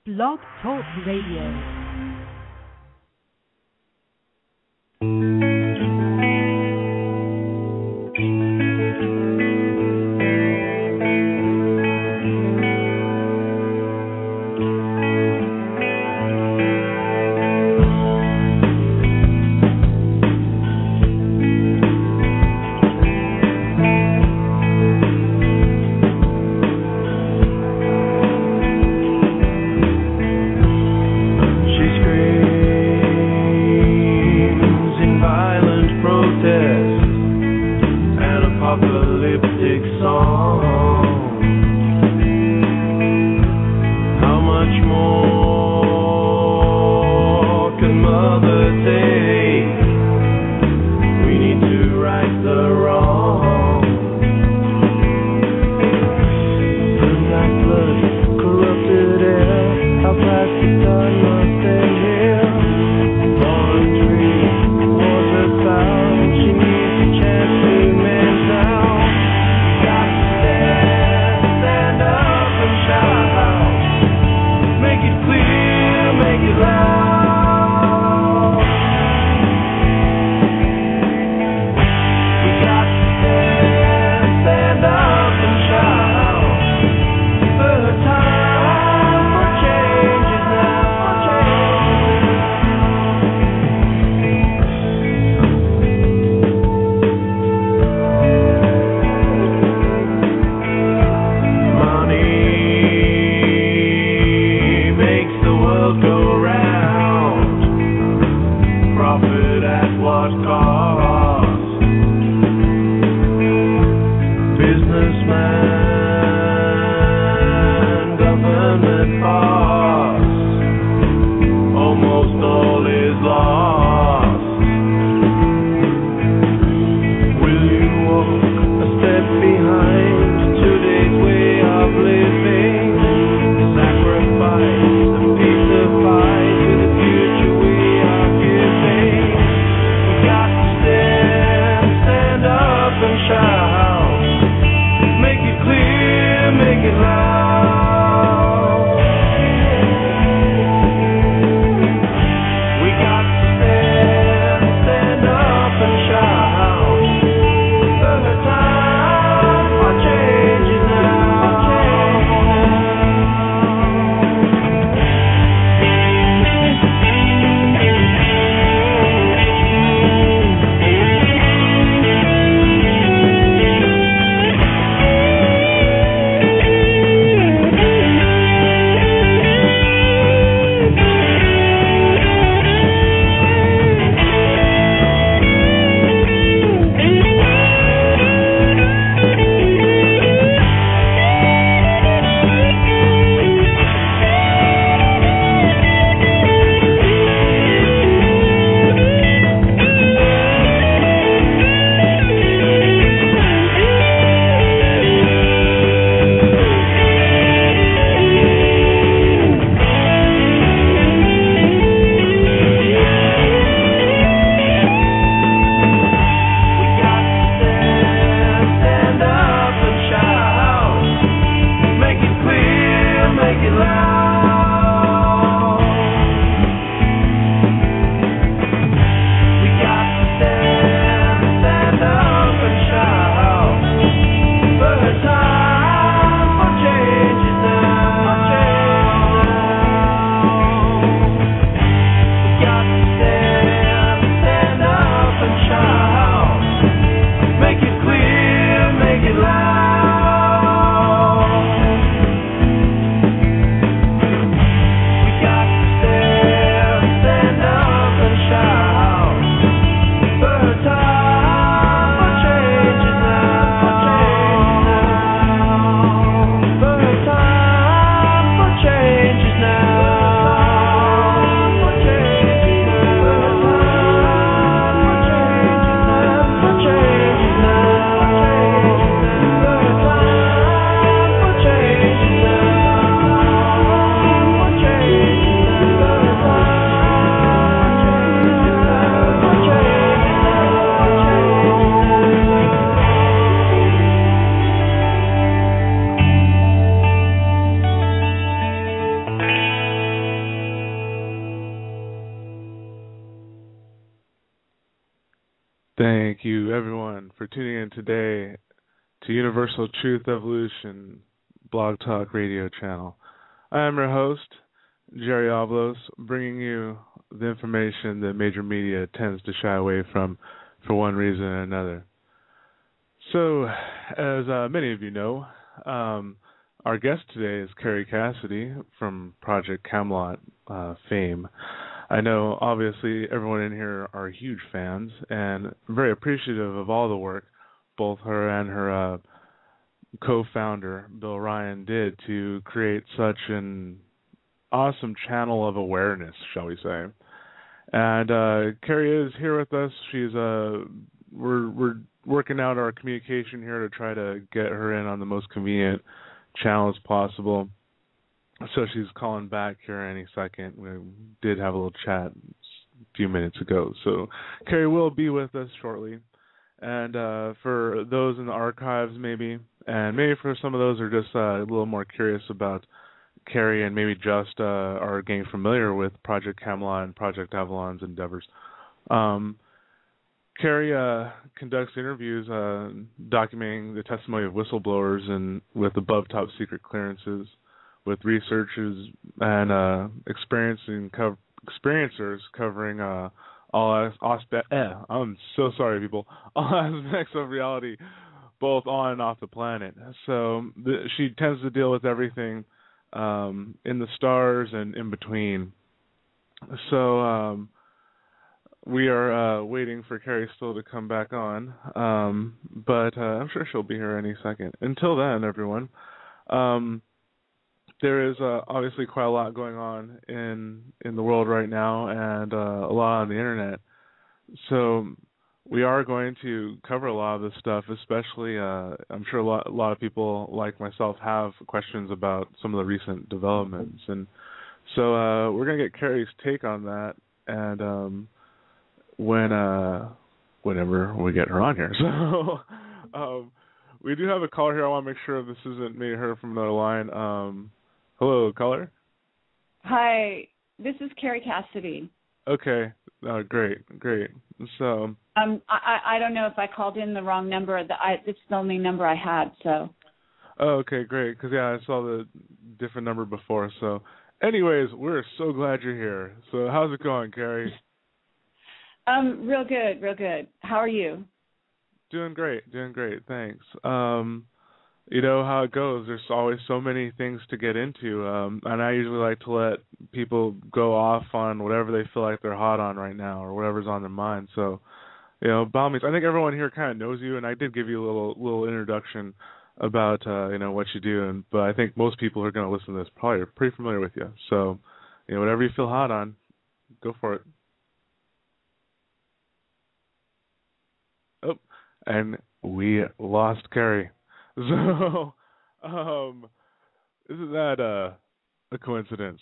Blog Talk Radio. Thank you, everyone, for tuning in today to Universal Truth Evolution Blog Talk Radio channel. I am your host, Jerry Oblos, bringing you the information that major media tends to shy away from for one reason or another. So, as many of you know, our guest today is Kerry Cassidy from Project Camelot fame. I know, obviously, everyone in here are huge fans and very appreciative of all the work both her and her co-founder, Bill Ryan, did to create such an awesome channel of awareness, shall we say. And Kerry is here with us. She's we're working out our communication here to try to get her in on the most convenient channels possible. So she's calling back here any second. We did have a little chat a few minutes ago. So Kerry will be with us shortly. And for those in the archives maybe, and maybe for some of those who are just a little more curious about Kerry and maybe just are getting familiar with Project Camelot and Project Avalon's endeavors, Kerry conducts interviews documenting the testimony of whistleblowers and with above top secret clearances, with researchers and experiencers covering all I'm so sorry, people. All aspects of reality, both on and off the planet. So she tends to deal with everything in the stars and in between. So we are waiting for Kerry still to come back on, but I'm sure she'll be here any second. Until then, everyone, there is obviously quite a lot going on in the world right now, and a lot on the internet. So we are going to cover a lot of this stuff, especially I'm sure a lot of people like myself have questions about some of the recent developments. And so we're going to get Kerry's take on that, and whenever we get her on here. So we do have a caller here. I want to make sure this isn't me, her from another line. Hello, caller. Hi, this is Kerry Cassidy. Okay, great. So I don't know if I called in the wrong number. This is the only number I had. So. Oh, okay, great. Because I saw the different number before. So, anyways, we're so glad you're here. So, how's it going, Kerry? Real good. How are you? Doing great. Thanks. You know how it goes. There's always so many things to get into, and I usually like to let people go off on whatever they feel like they're hot on right now or whatever's on their mind. So, by all means, I think everyone here kind of knows you, and I did give you a little introduction about what you do, but I think most people who are going to listen to this probably are pretty familiar with you. So, whatever you feel hot on, go for it. Oh, and we lost Kerry. So, isn't that a coincidence?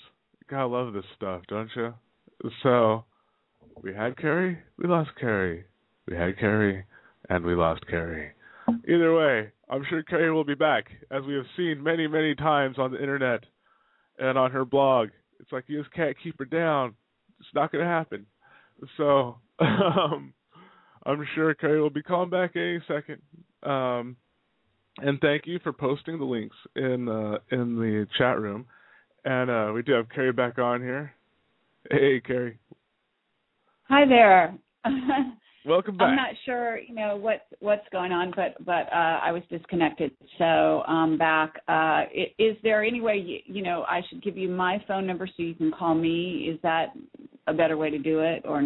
Gotta love this stuff, don't you? So, we had Kerry, we lost Kerry. We had Kerry, and we lost Kerry. Either way, I'm sure Kerry will be back, as we have seen many, many times on the internet and on her blog. It's like you just can't keep her down. It's not going to happen. So, I'm sure Kerry will be calling back any second. And thank you for posting the links in the chat room. And we do have Kerry back on here. Hey, Kerry. Hi there. Welcome back. I'm not sure, what's going on, but I was disconnected, so I'm back. Is there any way, I should give you my phone number so you can call me? Is that a better way to do it, or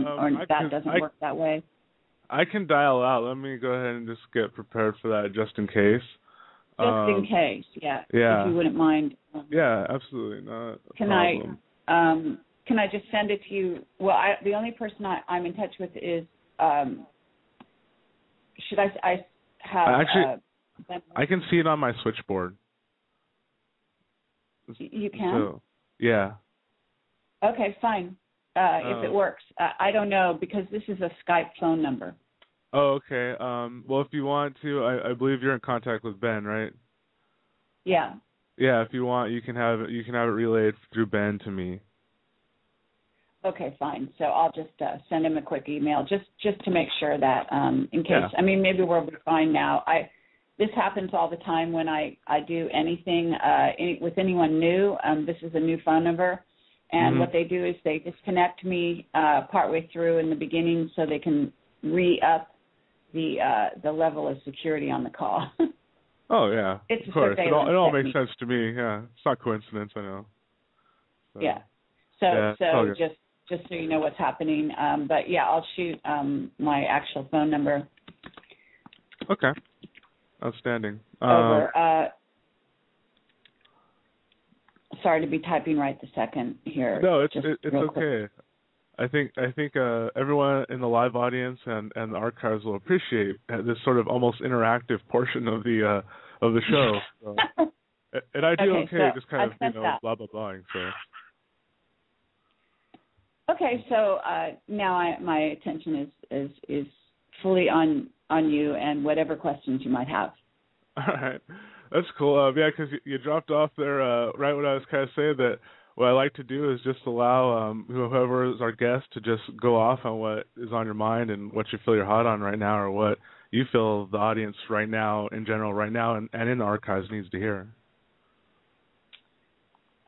that doesn't work that way? I can dial out. Let me go ahead and just get prepared for that just in case. Just in case, yeah. If you wouldn't mind. Yeah, absolutely. Not a problem. Can I just send it to you? Well, the only person I'm in touch with is, should I have... Actually, I can see it on my switchboard. You can? So, yeah. Okay, fine. If it works. I don't know, because this is a Skype phone number. Oh, okay. Well, if you want to, I believe you're in contact with Ben, right? Yeah. Yeah. If you want, you can have it relayed through Ben to me. Okay, fine. So I'll just send him a quick email just to make sure that in case. Yeah. I mean, maybe we'll be fine now. This happens all the time when I do anything with anyone new. This is a new phone number, and what they do is they disconnect me partway through in the beginning so they can re-up the level of security on the call. Oh yeah, it's of course. It all makes technique. sense to me. Yeah, it's not coincidence. I know. So, yeah. So just so you know what's happening. But yeah, I'll shoot my actual phone number. Okay. Outstanding. Over. Sorry to be typing right this second here. No, it's okay. Quick. I think everyone in the live audience and the archives will appreciate this sort of almost interactive portion of the show. So. And I do just kind of blah blah blahing. So. Okay, so now my attention is fully on you and whatever questions you might have. All right, that's cool. Yeah, because you dropped off there right when I was kind of saying that. What I like to do is just allow whoever is our guest to just go off on what is on your mind and what you feel you're hot on right now, or what you feel the audience right now, in general, right now, and in the archives needs to hear.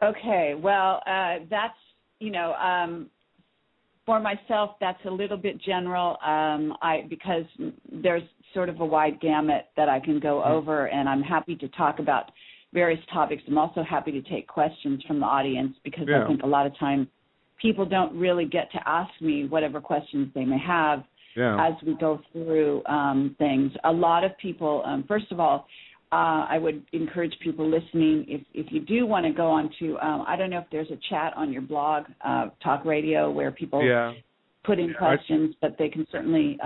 Okay, well, that's for myself, that's a little bit general. Because there's sort of a wide gamut that I can go over, and I'm happy to talk about various topics. I'm also happy to take questions from the audience because I think a lot of times people don't really get to ask me whatever questions they may have as we go through things. A lot of people, first of all, I would encourage people listening, if you do want to go on to, I don't know if there's a chat on your blog, Talk Radio, where people put in questions, but they can certainly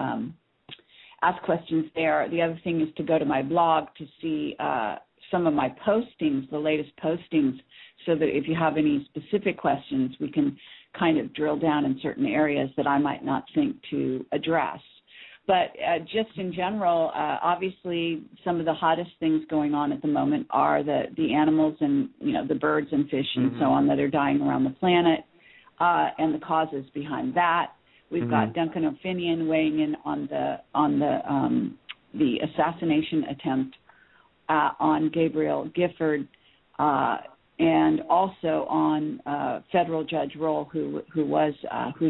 ask questions there. The other thing is to go to my blog to see some of my postings, the latest postings, so that if you have any specific questions, we can kind of drill down in certain areas that I might not think to address. But just in general, obviously some of the hottest things going on at the moment are the animals and, the birds and fish and so on that are dying around the planet, and the causes behind that. We've got Duncan O'Finian weighing in on the assassination attempt on Gabriel Gifford, and also on federal Judge Roll, who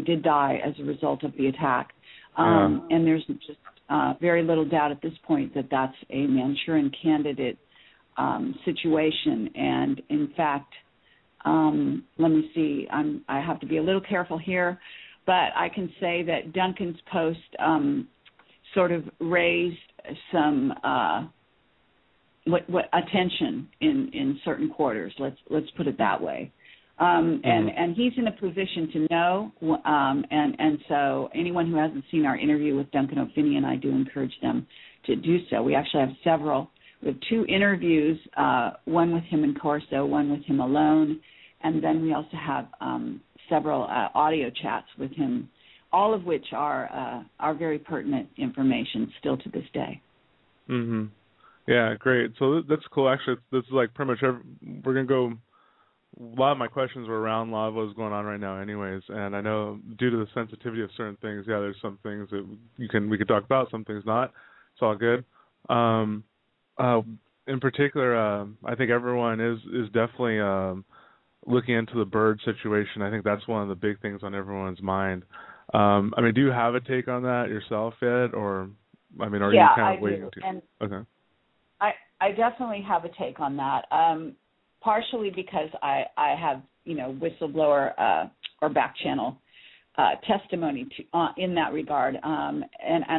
did die as a result of the attack. And there's just very little doubt at this point that that's a Manchurian candidate situation. And in fact, let me see, I have to be a little careful here, but I can say that Duncan's post sort of raised some attention in certain quarters. Let's put it that way. And he's in a position to know, and so anyone who hasn't seen our interview with Duncan O'Finian, I do encourage them to do so. We actually have several. We have 2 interviews, one with him in Corso, one with him alone, and then we also have several audio chats with him, all of which are very pertinent information still to this day. Mm-hmm. Yeah, great. So that's cool. Actually, this is like pretty much we're going to go. A lot of my questions were around a lot of what's going on right now anyways, and I know due to the sensitivity of certain things, there's some things that we could talk about, some things not. It's all good. In particular, I think everyone is definitely looking into the bird situation. I think that's one of the big things on everyone's mind. Do you have a take on that yourself yet, or are you kind of waiting to? Okay. I definitely have a take on that, partially because I have, whistleblower or back channel testimony in that regard, and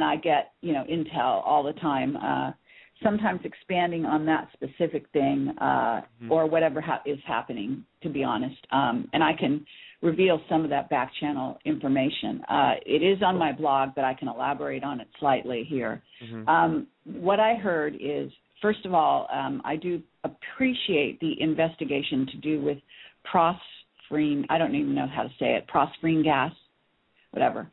I get, intel all the time, sometimes expanding on that specific thing or whatever is happening, to be honest, and I can reveal some of that back channel information. It is on my blog, but I can elaborate on it slightly here. What I heard is, first of all, I do appreciate the investigation to do with phosphine. I don't even know how to say it. Phosphine gas, whatever.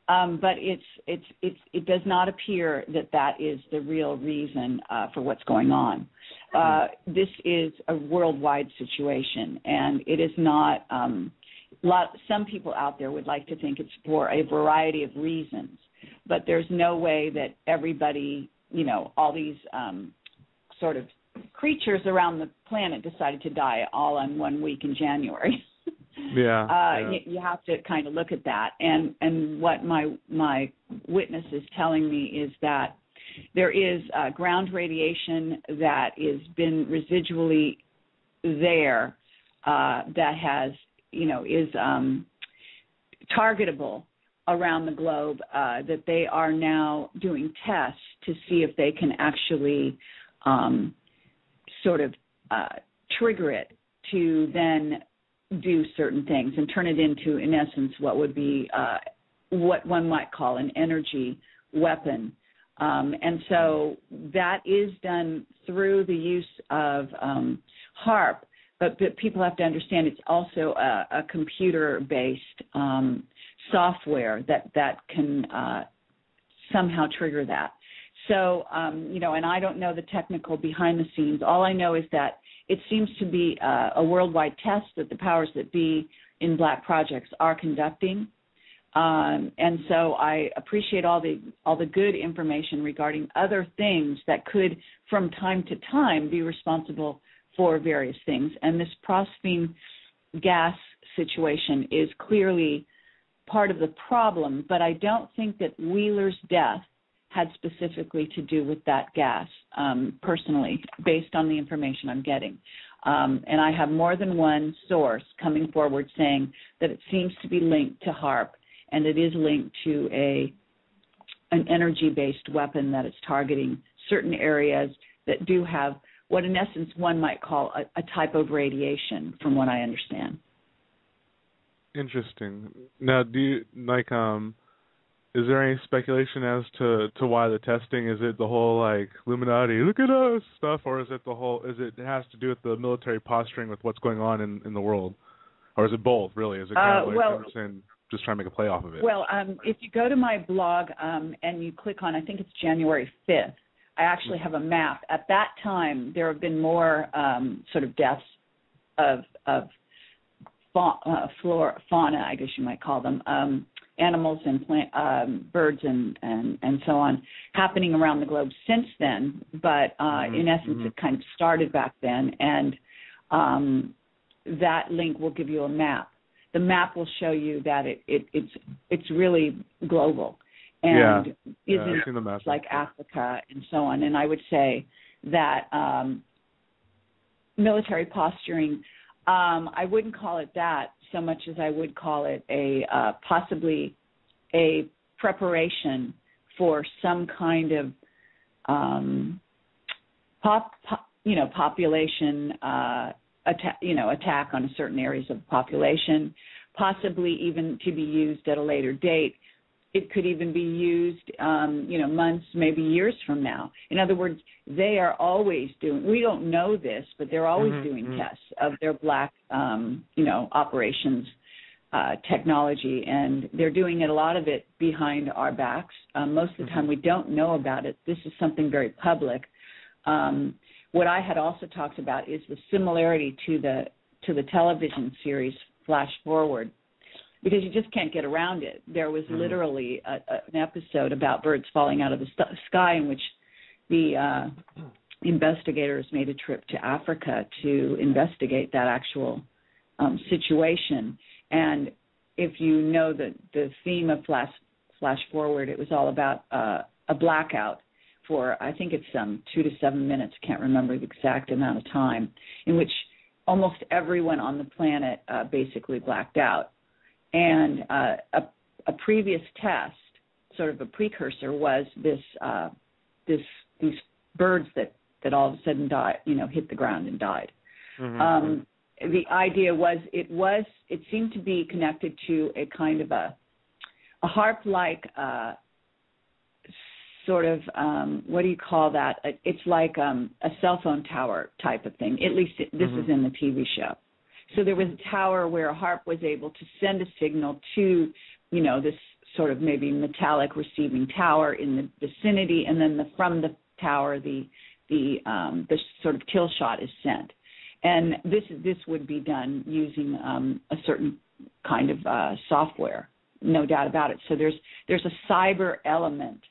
But it does not appear that is the real reason for what's going on. This is a worldwide situation, and it is not. some people out there would like to think it's for a variety of reasons, but there's no way that everybody, all these sort of creatures around the planet decided to die all in 1 week in January. You have to kind of look at that. And what my witness is telling me is that there is ground radiation that has been residually there that has, is targetable around the globe, that they are now doing tests to see if they can actually sort of trigger it to then do certain things and turn it into, in essence, what would be what one might call an energy weapon. And so that is done through the use of HAARP, but people have to understand it's also a computer-based software that can somehow trigger that. So, and I don't know the technical behind the scenes. All I know is that it seems to be a worldwide test that the powers that be in black projects are conducting. And so I appreciate all the good information regarding other things that could, from time to time, be responsible for various things. And this phosphine gas situation is clearly part of the problem, but I don't think that Wheeler's death had specifically to do with that gas, personally, based on the information I'm getting. And I have more than one source coming forward saying that it seems to be linked to HAARP, and it is linked to an energy-based weapon that is targeting certain areas that do have what, in essence, one might call a type of radiation, from what I understand. Interesting. Now, do you, is there any speculation as to why the testing? Is it the whole, Illuminati, look at us stuff, or is it it has to do with the military posturing with what's going on in the world? Or is it both, really? Is it kind of just trying to make a play off of it? Well, if you go to my blog and you click on, I think it's January 5th, I actually have a map. At that time, there have been more sort of deaths of fauna, I guess you might call them, animals and birds and so on, happening around the globe since then. But in essence, it kind of started back then, and that link will give you a map. The map will show you that it's really global, and isn't like Africa and so on. And I would say that military posturing, I wouldn't call it that so much as I would call it possibly a preparation for some kind of population attack on certain areas of the population, possibly even to be used at a later date. It could even be used, months, maybe years from now. In other words, they are always doing, we don't know this, but they're always doing tests of their black, operations technology, and they're doing a lot of it behind our backs. Most of the time we don't know about it. This is something very public. What I had also talked about is the similarity to the television series Flash Forward, because you just can't get around it. There was literally an episode about birds falling out of the sky in which the investigators made a trip to Africa to investigate that actual situation. And if you know the theme of Flash Forward, it was all about a blackout for, I think it's 2 to 7 minutes, can't remember the exact amount of time, in which almost everyone on the planet basically blacked out. And a previous test, sort of a precursor, was these birds that all of a sudden died, hit the ground and died. The idea was it seemed to be connected to a kind of a HAARP-like sort of what do you call that? It's like a cell phone tower type of thing. At least this is in the TV show. So there was a tower where a HAARP was able to send a signal to, this sort of maybe metallic receiving tower in the vicinity, and then from the tower the sort of kill shot is sent. And this would be done using a certain kind of software, no doubt about it. So there's a cyber element,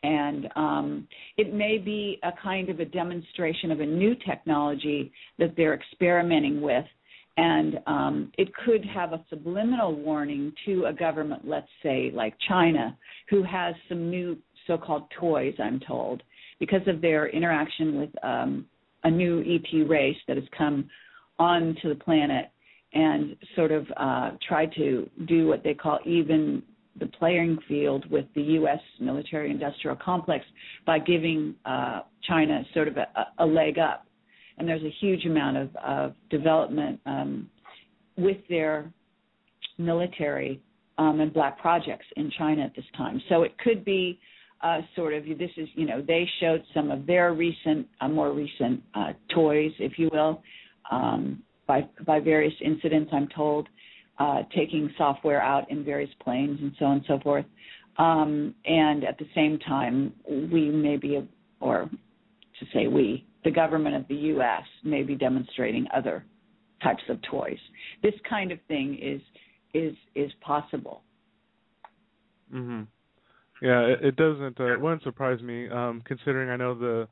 and it may be a kind of a demonstration of a new technology that they're experimenting with, and it could have a subliminal warning to a government, let's say like China, who has some new so-called toys, I'm told, because of their interaction with a new ET race that has come onto the planet and sort of tried to do what they call even the playing field with the U.S. military-industrial complex by giving China sort of a leg up. And there's a huge amount of development with their military and black projects in China at this time. So it could be sort of, this is, they showed some of their more recent toys, if you will, by various incidents, I'm told, taking software out in various planes and so on and so forth. And at the same time, we may be, or to say we, the government of the U.S. may be demonstrating other types of toys. This kind of thing is possible. Mm-hmm. Yeah, it doesn't. It wouldn't surprise me, considering I know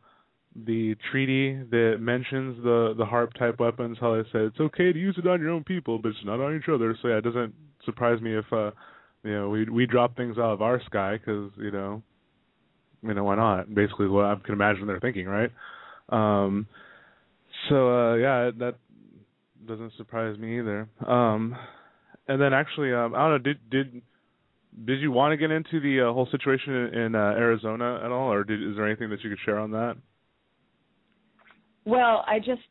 the treaty that mentions the HARP type weapons. How they say it's okay to use it on your own people, but it's not on each other. So yeah, it doesn't surprise me if we drop things out of our sky because why not? Basically, what I can imagine they're thinking, right? Yeah, that doesn't surprise me either. And then actually, I don't know, did you want to get into the whole situation in Arizona at all, or is there anything that you could share on that? Well,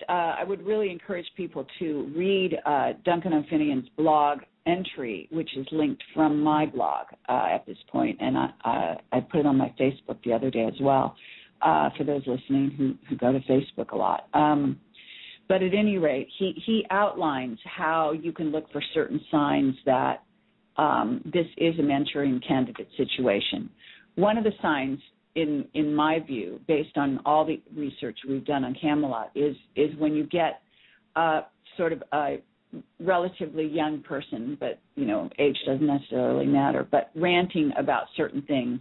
I would really encourage people to read Duncan O'Finian's blog entry, which is linked from my blog at this point, and I put it on my Facebook the other day as well, for those listening who go to Facebook a lot. But at any rate, he outlines how you can look for certain signs that this is a Manchurian candidate situation. One of the signs, in my view, based on all the research we've done on Camelot, is when you get sort of a relatively young person, but age doesn't necessarily matter, but ranting about certain things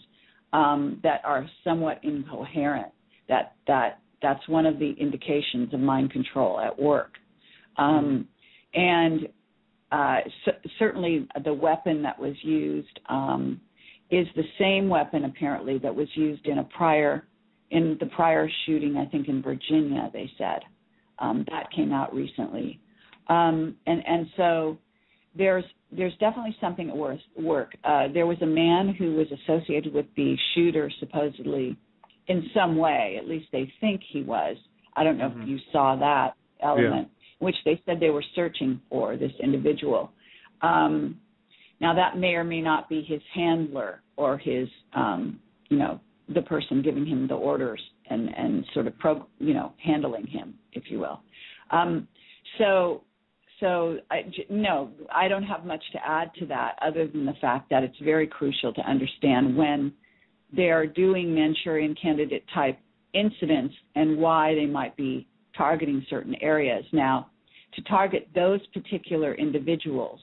that are somewhat incoherent. That's one of the indications of mind control at work. Certainly the weapon that was used is the same weapon apparently that was used in the prior shooting, I think in Virginia, they said. That came out recently. And so there's definitely something at work. There was a man who was associated with the shooter supposedly in some way, at least they think he was. I don't know if you saw that element, which they said they were searching for this individual. Now, that may or may not be his handler or his, the person giving him the orders and sort of, handling him, if you will. I don't have much to add to that other than the fact that it's very crucial to understand when they're doing Manchurian candidate type incidents and why they might be targeting certain areas. Now, to target those particular individuals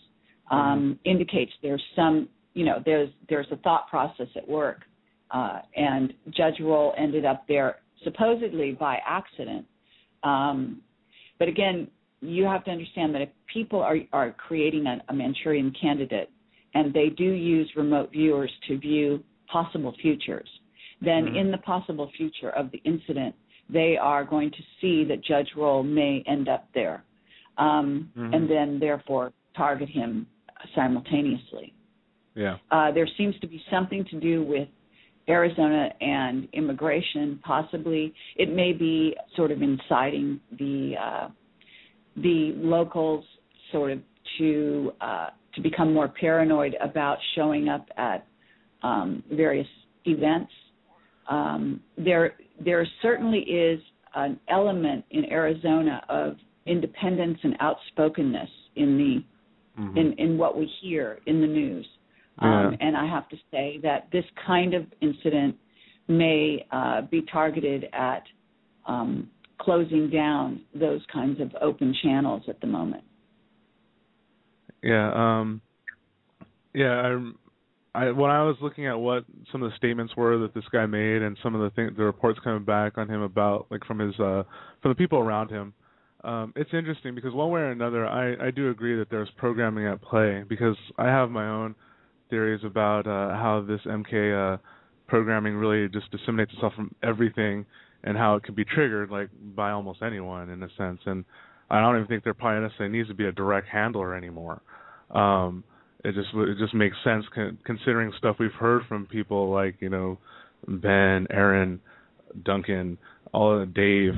indicates there's some, there's a thought process at work. And Judge Roll ended up there supposedly by accident. But again, you have to understand that if people are creating a Manchurian candidate and they do use remote viewers to view possible futures, then in the possible future of the incident, they are going to see that Judge Roll may end up there and then therefore target him simultaneously. Yeah. There seems to be something to do with Arizona and immigration, possibly. It may be sort of inciting the locals sort of to become more paranoid about showing up at various events. There certainly is an element in Arizona of independence and outspokenness in what we hear in the news. And I have to say that this kind of incident may be targeted at closing down those kinds of open channels at the moment. Yeah. Yeah, when I was looking at what some of the statements were that this guy made, and some of the reports coming back on him about, like, from the people around him, it's interesting because one way or another, I do agree that there's programming at play, because I have my own theories about how this MK programming really just disseminates itself from everything, and how it can be triggered, like, by almost anyone in a sense. And I don't even think there probably necessarily needs to be a direct handler anymore. It just makes sense considering stuff we've heard from people like, you know, Ben, Aaron, Duncan, Dave.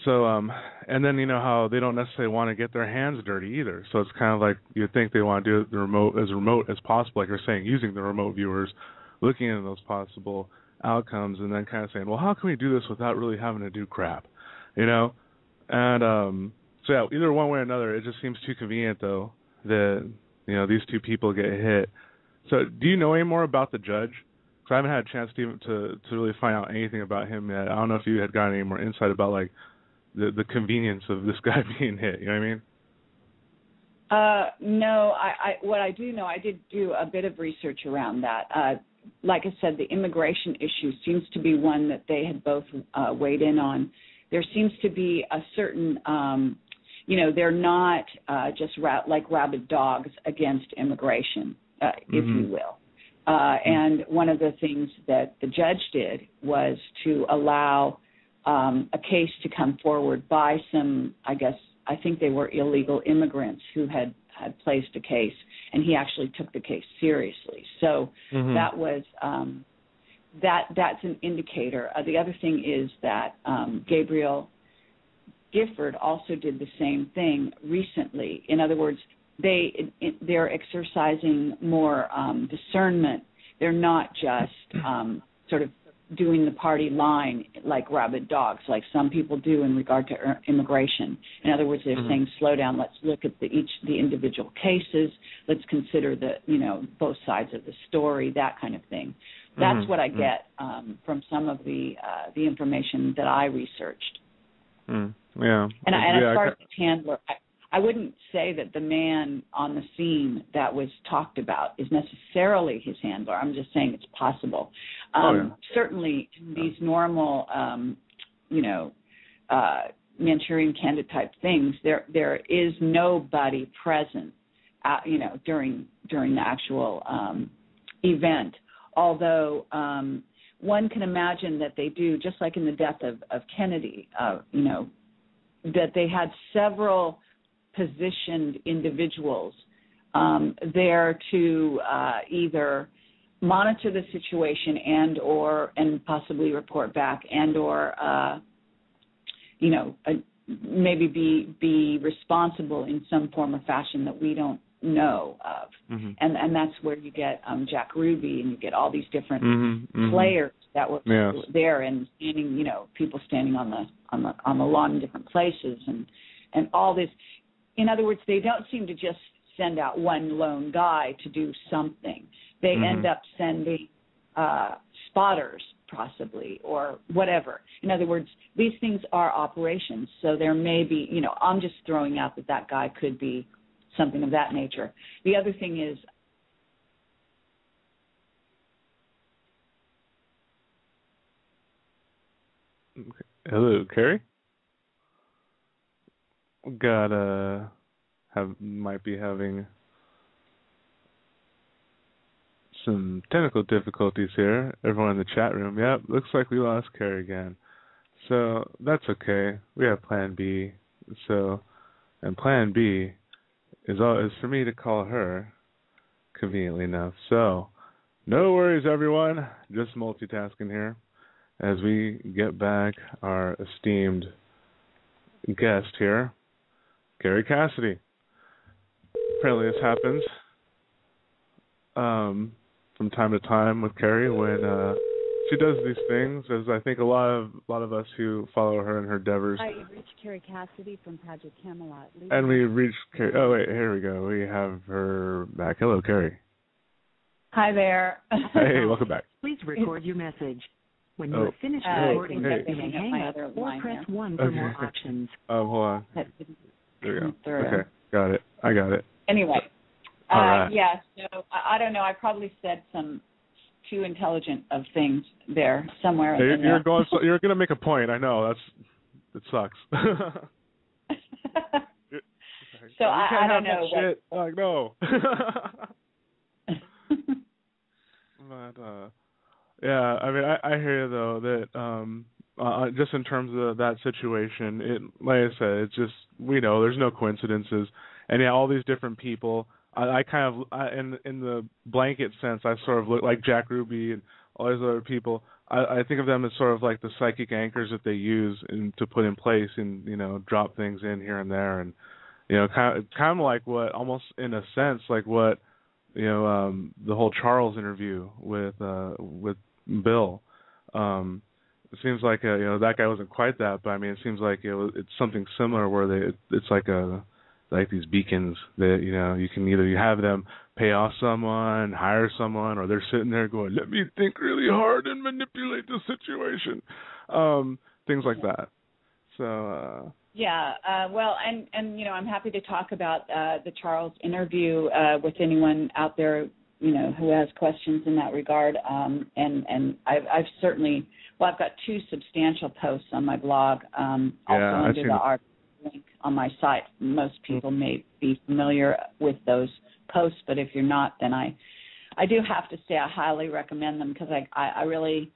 So and then, you know, how they don't necessarily want to get their hands dirty either. So it's kind of like you'd think they want to do it as remote as possible, like you're saying, using the remote viewers, looking into those possible outcomes, and then kind of saying, well, how can we do this without really having to do crap, you know? And so yeah, either one way or another, it just seems too convenient though that, you know, these two people get hit. So do you know any more about the judge? Because I haven't had a chance to really find out anything about him yet. I don't know if you had gotten any more insight about, like, the convenience of this guy being hit. You know what I mean? No, what I do know, I did do a bit of research around that. Like I said, the immigration issue seems to be one that they had both weighed in on. There seems to be a certain, you know, they're not just like rabid dogs against immigration, if you will. And one of the things that the judge did was to allow a case to come forward by some, I think they were illegal immigrants who had placed a case, and he actually took the case seriously. So that was that's an indicator. The other thing is that Gabriel Gifford also did the same thing recently. In other words, they're exercising more discernment. They're not just sort of doing the party line like rabid dogs, like some people do in regard to immigration. In other words, they're saying, slow down, let's look at the individual cases, let's consider both sides of the story, that kind of thing. That's what I get from some of the information that I researched. Yeah. And as far as the handler, I wouldn't say that the man on the scene that was talked about is necessarily his handler. I'm just saying it's possible. Certainly, these normal, Manchurian Candidate type things, there is nobody present, during the actual event. Although one can imagine that they do, just like in the death of Kennedy, that they had several positioned individuals there to either monitor the situation and possibly report back maybe be responsible in some form or fashion that we don't know of. And that's where you get Jack Ruby, and you get all these different players that were there, and standing, people standing on the lawn in different places, and all this. In other words, they don't seem to just send out one lone guy to do something. They end up sending spotters, possibly, or whatever. In other words, these things are operations, so there may be, I'm just throwing out that guy could be something of that nature. The other thing is, hello, Kerry? Might be having some technical difficulties here. Everyone in the chat room. Yep, looks like we lost Kerry again. So that's okay. We have Plan B. And Plan B is for me to call her, conveniently enough. So no worries, everyone. Just multitasking here as we get back our esteemed guest here, Kerry Cassidy. Apparently this happens from time to time with Kerry when she does these things, as I think a lot of us who follow her in her endeavors. Hi, you've reached Kerry Cassidy from Project Camelot. And we reached Kerry. Oh, wait, here we go. We have her back. Hello, Kerry. Hi there. Hey, welcome back. Please record your message. When you have finished recording, you may hang up or press 1 for more options. Hold on. There we go. Through. Okay, got it. I got it. Anyway, All right. Yeah, so I don't know. I probably said some too intelligent of things there somewhere. You're going to make a point. I know. It sucks. So I don't know. Shit. Like, no. But yeah, I mean, I hear you though that just in terms of that situation, it, like I said, it's just, we know there's no coincidences, and yeah, all these different people. I kind of, in the blanket sense, I sort of look like Jack Ruby and all these other people. I think of them as sort of like the psychic anchors that they use to put in place and, you know, drop things in here and there, and, you know, kind of like what, almost in a sense, like what, you know, the whole Charles interview with Bill. It seems like you know, that guy wasn't quite that, but I mean, it seems like it's something similar where it's like these beacons that, you know, you can either have them pay off someone, hire someone, or they're sitting there going, let me think really hard and manipulate the situation, things like that. So yeah, well, and you know, I'm happy to talk about the Charles interview with anyone out there, you know, who has questions in that regard. And I've certainly, well, I've got 2 substantial posts on my blog, also under the article link on my site. Most people may be familiar with those posts, but if you're not, then I do have to say I highly recommend them, because I really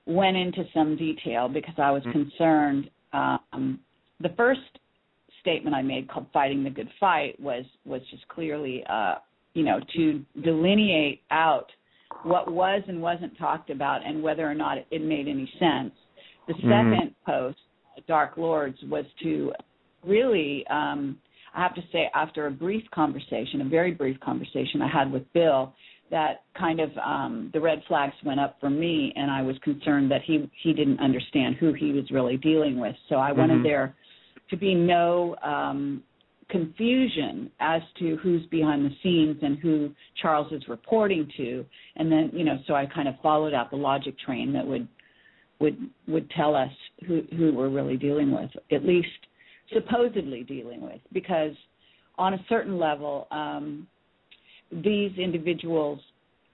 went into some detail because I was concerned. The first statement I made, called "Fighting the Good Fight," was just clearly, you know, to delineate out what was and wasn't talked about and whether or not it made any sense. The second post, Dark Lords, was to really, I have to say, after a very brief conversation I had with Bill, that kind of the red flags went up for me, and I was concerned that he didn't understand who he was really dealing with. So I wanted there to be no confusion as to who's behind the scenes and who Charles is reporting to. And then, you know, so I kind of followed out the logic train that would tell us who we're really dealing with, at least supposedly dealing with, because on a certain level, these individuals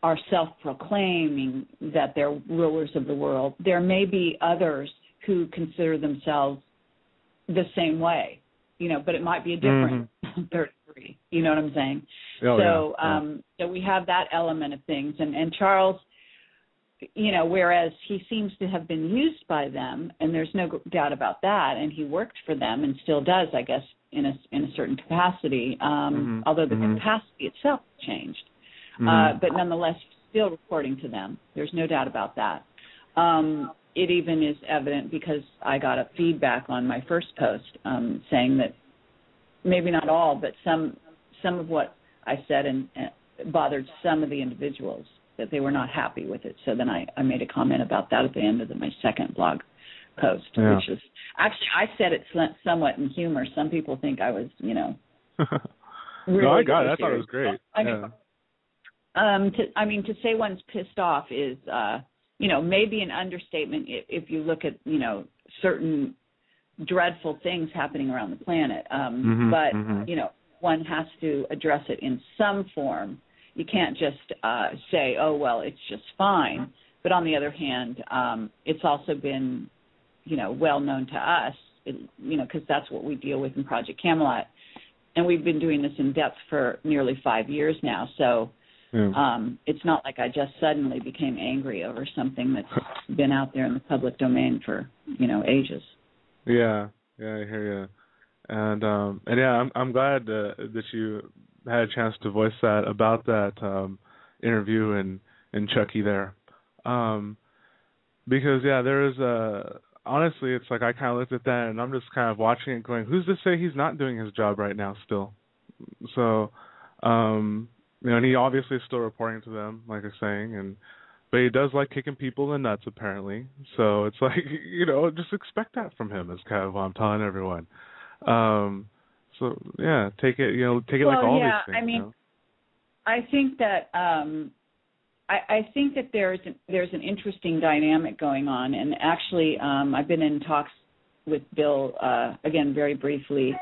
are self-proclaiming that they're rulers of the world. There may be others who consider themselves the same way, you know, but it might be a different third degree. You know what I'm saying? So we have that element of things. And Charles, you know, whereas he seems to have been used by them, and there's no doubt about that, and he worked for them and still does, I guess, in a certain capacity, although the capacity itself changed. But nonetheless, still reporting to them. There's no doubt about that. It even is evident because I got a feedback on my first post saying that maybe not all, but some of what I said and bothered some of the individuals, that they were not happy with it. So then I made a comment about that at the end of my second blog post, which was actually, I said it somewhat in humor. Some people think I was, you know, really no, I got it. I thought it was great. I mean, to say one's pissed off is, you know, maybe an understatement if you look at, you know, certain dreadful things happening around the planet. But, you know, one has to address it in some form. You can't just say, oh, well, it's just fine. But on the other hand, it's also been, you know, well known to us, you know, because that's what we deal with in Project Camelot. And we've been doing this in depth for nearly 5 years now. So it's not like I just suddenly became angry over something that's been out there in the public domain for, you know, ages. Yeah, I hear you. And yeah, I'm glad that you had a chance to voice that about that interview and Chucky there. Because, yeah, there is honestly, it's like I kind of looked at that and I'm just kind of watching it going, who's to say he's not doing his job right now still? So, you know, and he obviously is still reporting to them, like I'm saying, but he does like kicking people in the nuts, apparently. So it's like, you know, just expect that from him is kind of what I'm telling everyone. So, yeah, take it like all these things. I mean, you know? I think that I think that there's an interesting dynamic going on, and actually I've been in talks with Bill, again, very briefly,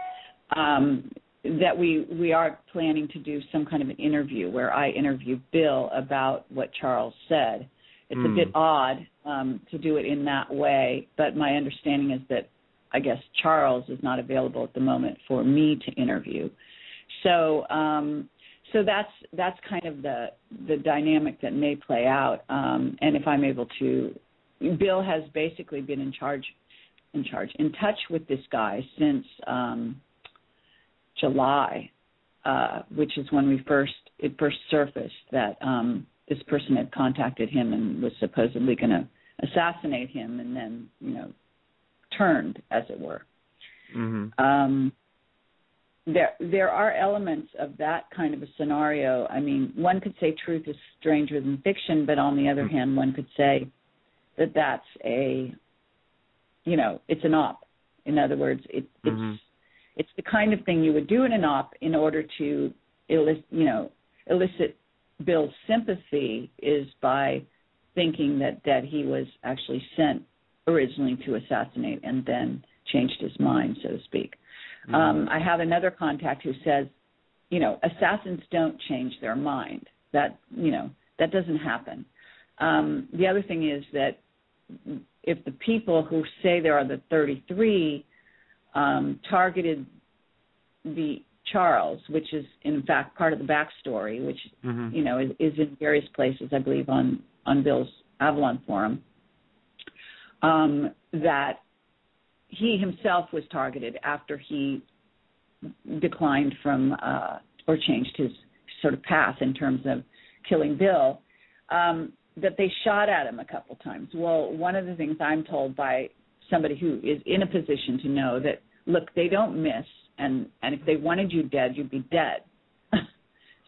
that we are planning to do some kind of an interview where I interview Bill about what Charles said. It's a bit odd to do it in that way, but my understanding is that I guess Charles is not available at the moment for me to interview. So that's kind of the dynamic that may play out. And if I'm able to, Bill has basically been in touch with this guy since July, which is when it first surfaced that this person had contacted him and was supposedly going to assassinate him, and then turned, as it were. Mm-hmm. There are elements of that kind of a scenario. I mean, one could say truth is stranger than fiction, but on the other hand, one could say that that's it's an op. In other words, it's the kind of thing you would do in an op in order to elicit Bill's sympathy, is by thinking that he was actually sent originally to assassinate and then changed his mind, so to speak. I have another contact who says, assassins don't change their mind. That doesn't happen. The other thing is that if the people who say there are the 33 targeted the Charles, which is in fact part of the backstory, which is in various places, I believe, on Bill's Avalon forum, that he himself was targeted after he declined from or changed his sort of path in terms of killing Bill, that they shot at him a couple times. Well, one of the things I'm told by somebody who is in a position to know that, look, they don't miss, and if they wanted you dead, you'd be dead.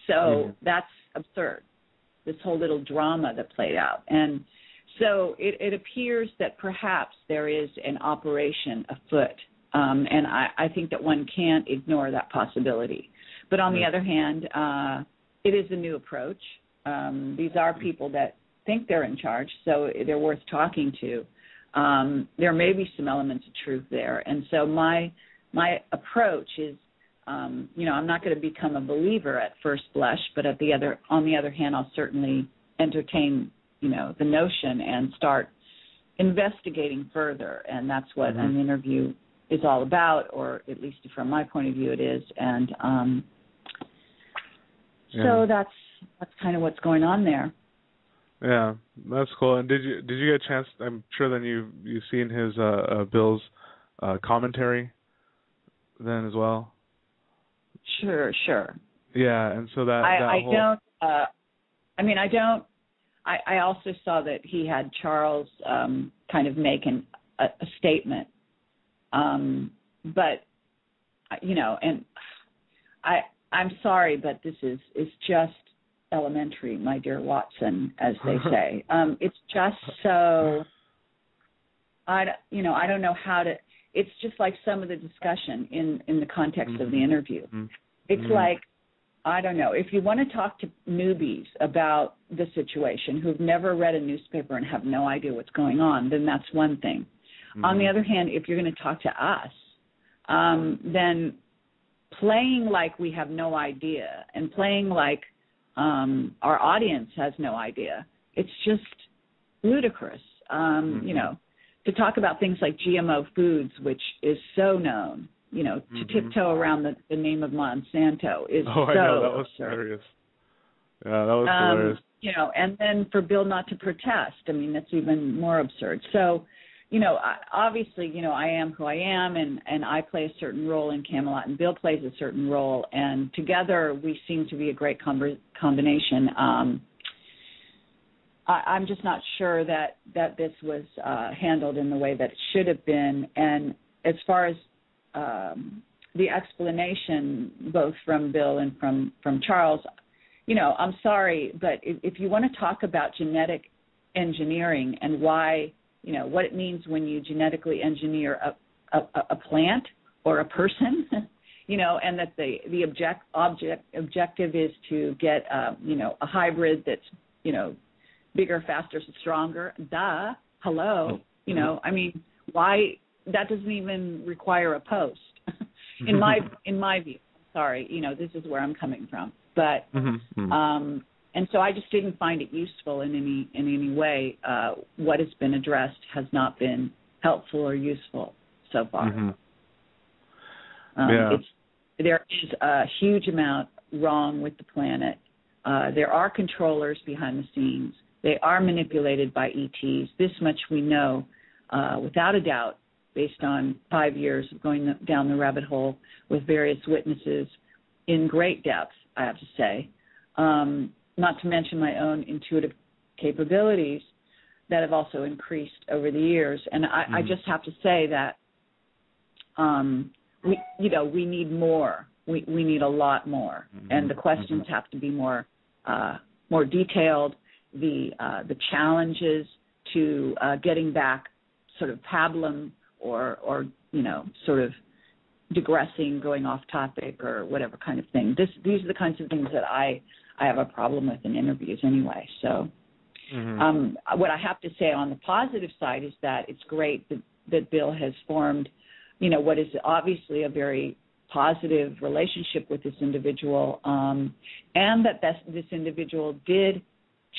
So that's absurd, this whole little drama that played out. And so it appears that perhaps there is an operation afoot, and I think that one can't ignore that possibility. But on the other hand, it is a new approach. These are people that think they're in charge, so they're worth talking to. There may be some elements of truth there. And so my approach is, I'm not going to become a believer at first blush, but on the other hand, I'll certainly entertain the notion and start investigating further, and that's what an interview is all about, or at least from my point of view it is. And so that's kind of what's going on there. Yeah, that's cool. And did you get a chance? I'm sure then you've seen his Bill's commentary then as well. Sure. Yeah, and so that I also saw that he had Charles kind of make a statement, but and I'm sorry, but this is just elementary, my dear Watson, as they say. It's just so I don't know how to. It's just like some of the discussion in the context of the interview. It's like, I don't know, if you want to talk to newbies about the situation who've never read a newspaper and have no idea what's going on, then that's one thing. On the other hand, if you're going to talk to us, then playing like we have no idea and playing like our audience has no idea, it's just ludicrous. To talk about things like GMO foods, which is so known, to tiptoe around the name of Monsanto is so I know, that was absurd. Hilarious. Yeah, that was hilarious. And then for Bill not to protest, that's even more absurd. So, obviously, I am who I am, and I play a certain role in Camelot, and Bill plays a certain role, and together we seem to be a great combination. I'm just not sure that this was handled in the way that it should have been. And as far as the explanation, both from Bill and from Charles, I'm sorry, but if you want to talk about genetic engineering and why, what it means when you genetically engineer a plant or a person, and that the objective is to get, a hybrid that's, bigger, faster, stronger. Duh. Hello. Why? That doesn't even require a post, in my view. I'm sorry, this is where I'm coming from. But and so I just didn't find it useful in any way. What has been addressed has not been helpful or useful so far. There is a huge amount wrong with the planet. There are controllers behind the scenes. They are manipulated by ETs. This much we know without a doubt, based on 5 years of going down the rabbit hole with various witnesses in great depth, I have to say. Not to mention my own intuitive capabilities that have also increased over the years. And I just have to say that we need more. We need a lot more, and the questions have to be more detailed. The challenges to getting back, sort of pablum or sort of digressing, going off topic or whatever kind of thing. These are the kinds of things that I have a problem with in interviews anyway. So what I have to say on the positive side is that it's great that Bill has formed, what is obviously a very positive relationship with this individual, and that this individual did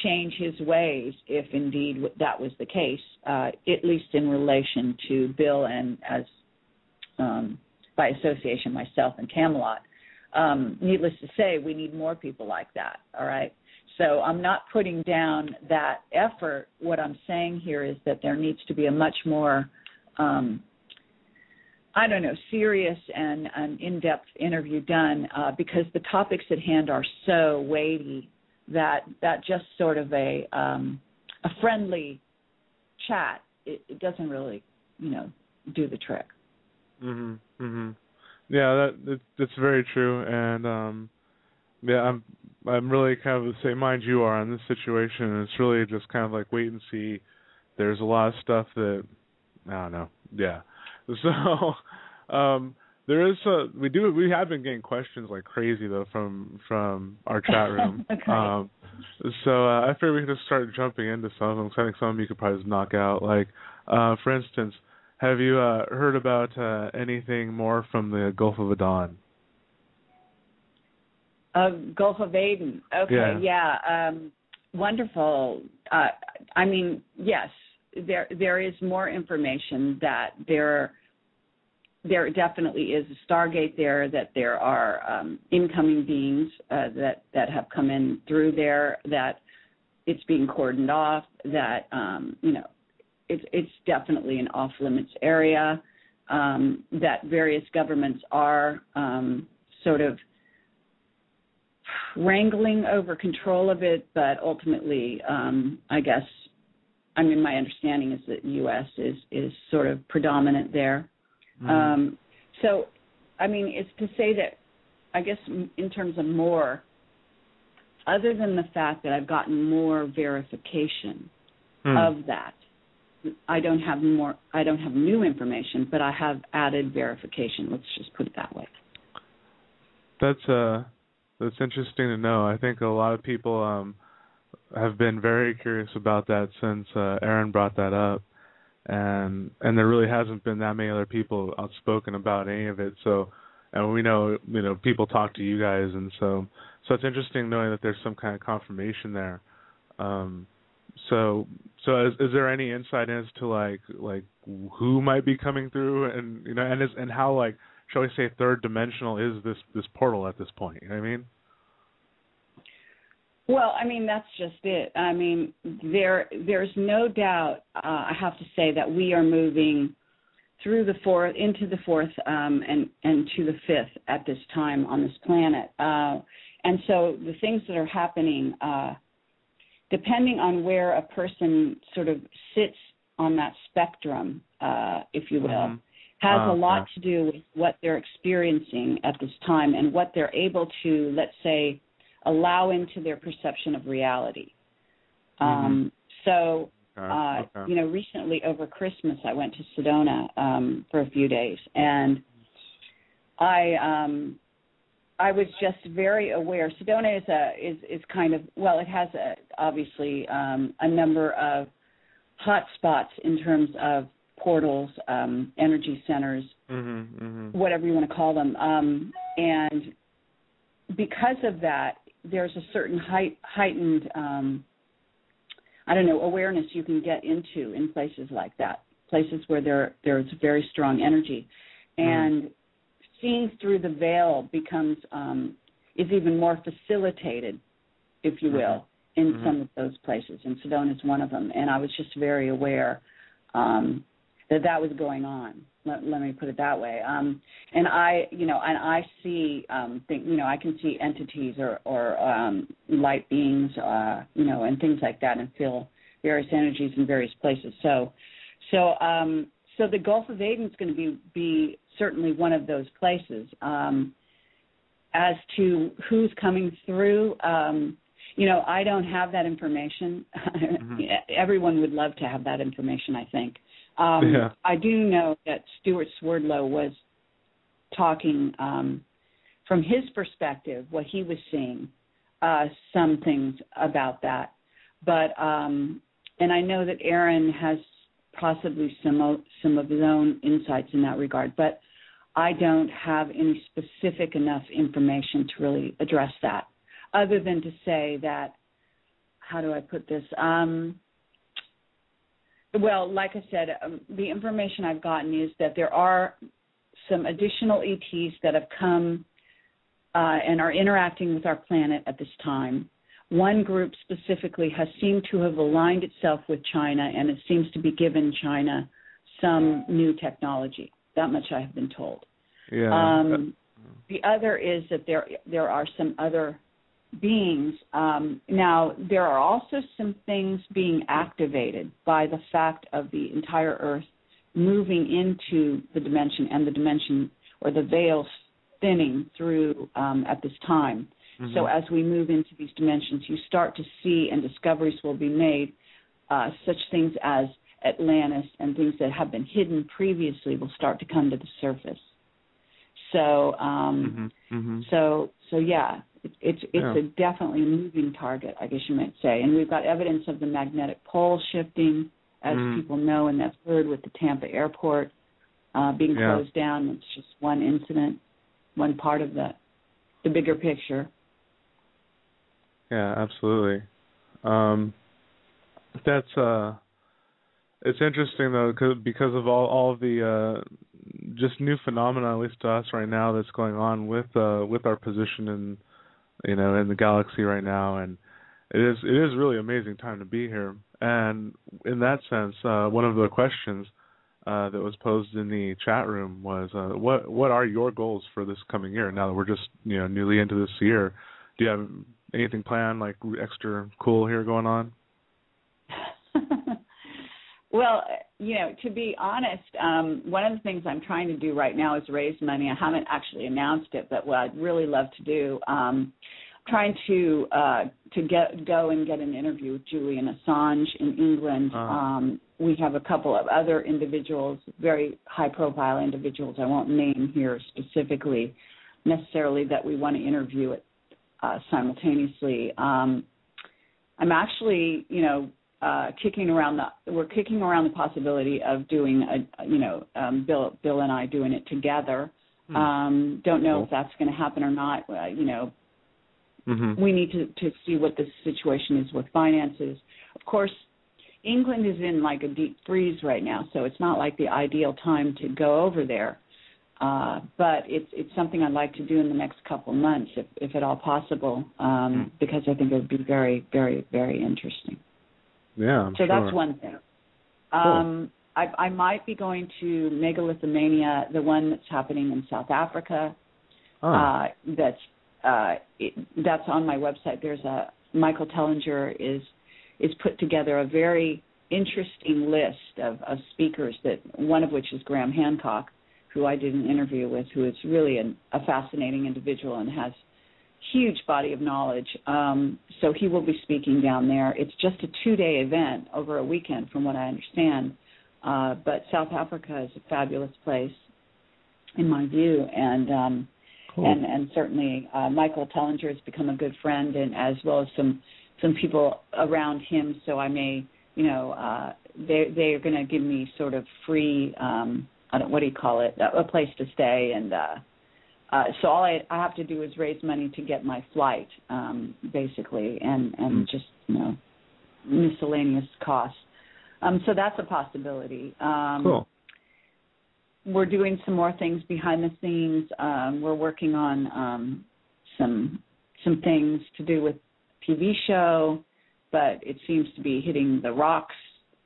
change his ways, if indeed that was the case, at least in relation to Bill and as by association myself and Camelot. Needless to say, we need more people like that, all right? So I'm not putting down that effort. What I'm saying here is that there needs to be a much more, serious and in-depth interview done because the topics at hand are so weighty that just sort of a friendly chat, it doesn't really, do the trick. Yeah, that's very true, and I'm really kind of the same mind you are on this situation. It's really just kind of like wait and see. There's a lot of stuff that I don't know. Yeah, so there is we have been getting questions like crazy though from our chat room. Okay. So I figured we could just start jumping into some of them. Cause I think some of them you could probably just knock out. Like for instance, have you heard about anything more from the Gulf of Aden? Gulf of Aden. Okay, yeah. Wonderful. I mean, yes, there is more information that there definitely is a Stargate there, that there are incoming beings that have come in through there, that it's being cordoned off, that, it's definitely an off-limits area, that various governments are sort of wrangling over control of it, but ultimately, my understanding is that the U.S. is sort of predominant there. So, it's to say that, I guess, in terms of more, other than the fact that I've gotten more verification of that, I don't have new information, but I have added verification. Let's just put it that way. That's interesting to know. I think a lot of people have been very curious about that since Aaron brought that up, and there really hasn't been that many other people outspoken about any of it. So, and we know people talk to you guys, and so it's interesting knowing that there's some kind of confirmation there. So is there any insight as to like who might be coming through, and how, like, shall we say, third dimensional is this portal at this point? You know what I mean? Well, that's just it. There's no doubt. I have to say that we are moving through the fourth, into the fourth, and to the fifth at this time on this planet. And so the things that are happening, depending on where a person sort of sits on that spectrum, if you will, has a lot to do with what they're experiencing at this time and what they're able to, let's say, allow into their perception of reality. Recently over Christmas, I went to Sedona for a few days, and I was just very aware. Sedona is kind of, well, it has obviously a number of hot spots in terms of portals, energy centers, whatever you want to call them. And because of that, there's a certain heightened, awareness you can get into in places like that, places where there's very strong energy. And seeing through the veil becomes, is even more facilitated, if you will, in some of those places. And Sedona is one of them. And I was just very aware that was going on. Let me put it that way. And I see, I can see entities or light beings, and things like that, and feel various energies in various places. So the Gulf of Aden is going to be certainly one of those places. As to who's coming through, I don't have that information. Everyone would love to have that information, I think. I do know that Stuart Swerdlow was talking from his perspective, what he was seeing, some things about that. But and I know that Aaron has possibly some of his own insights in that regard, but I don't have any specific enough information to really address that, other than to say that, how do I put this? Well, like I said, the information I've gotten is that there are some additional ETs that have come and are interacting with our planet at this time. One group specifically has seemed to have aligned itself with China, and it seems to be giving China some new technology. That much I have been told. Yeah. The other is that there are some other beings. Now, there are also some things being activated by the fact of the entire Earth moving into the dimension, and the dimension or the veil thinning through at this time. So as we move into these dimensions, you start to see, and discoveries will be made, such things as Atlantis and things that have been hidden previously will start to come to the surface. So, so yeah, it's a definitely moving target, I guess you might say. And we've got evidence of the magnetic pole shifting, as people know, and that's heard with the Tampa airport being closed down. It's just one incident, one part of the bigger picture. Yeah, absolutely. That's it's interesting though, because of all of the just new phenomena, at least to us right now, that's going on with our position in in the galaxy right now, and it is really an amazing time to be here. And in that sense, one of the questions that was posed in the chat room was, what are your goals for this coming year? Now that we're just newly into this year, do you have anything planned, like extra cool here going on? Well, to be honest, one of the things I'm trying to do right now is raise money. I haven't actually announced it, but what I'd really love to do, trying to go and get an interview with Julian Assange in England. We have a couple of other individuals, very high-profile individuals I won't name here specifically necessarily, that we want to interview it simultaneusly. I'm actually, kicking around the possibility of doing Bill and I doing it together. Don't know if that's going to happen or not. We need to see what the situation is with finances. Of course, England is in like a deep freeze right now, so it's not like the ideal time to go over there. But it's something I'd like to do in the next couple of months, if at all possible, because I think it would be very, very, very interesting. Yeah, I'm so sure. That's one thing. Cool. I might be going to Megalithomania, the one that's happening in South Africa. That's on my website. There's Michael Tellinger is put together a very interesting list of speakers, that one of which is Graham Hancock, who I did an interview with, who is really a fascinating individual and has huge body of knowledge. So he will be speaking down there. It's just a 2-day event over a weekend, from what I understand. But South Africa is a fabulous place, in my view, and cool. and certainly Michael Tellinger has become a good friend, and as well as some people around him. So I may, they are going to give me sort of free, what do you call it, a place to stay, and So all I have to do is raise money to get my flight, basically, and just, miscellaneous costs. So that's a possibility. Cool. We're doing some more things behind the scenes. We're working on some things to do with TV show, but it seems to be hitting the rocks.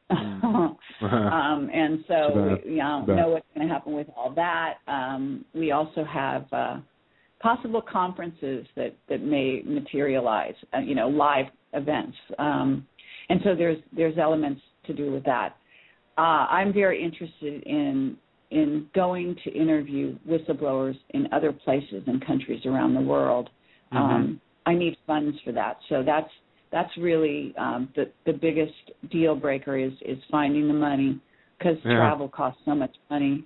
And so we don't know what's going to happen with all that. We also have possible conferences that may materialize, live events. And so there's elements to do with that. I'm very interested in going to interview whistleblowers in other places and countries around the world. I need funds for that. So that's really the biggest deal breaker is finding the money, because travel costs so much money.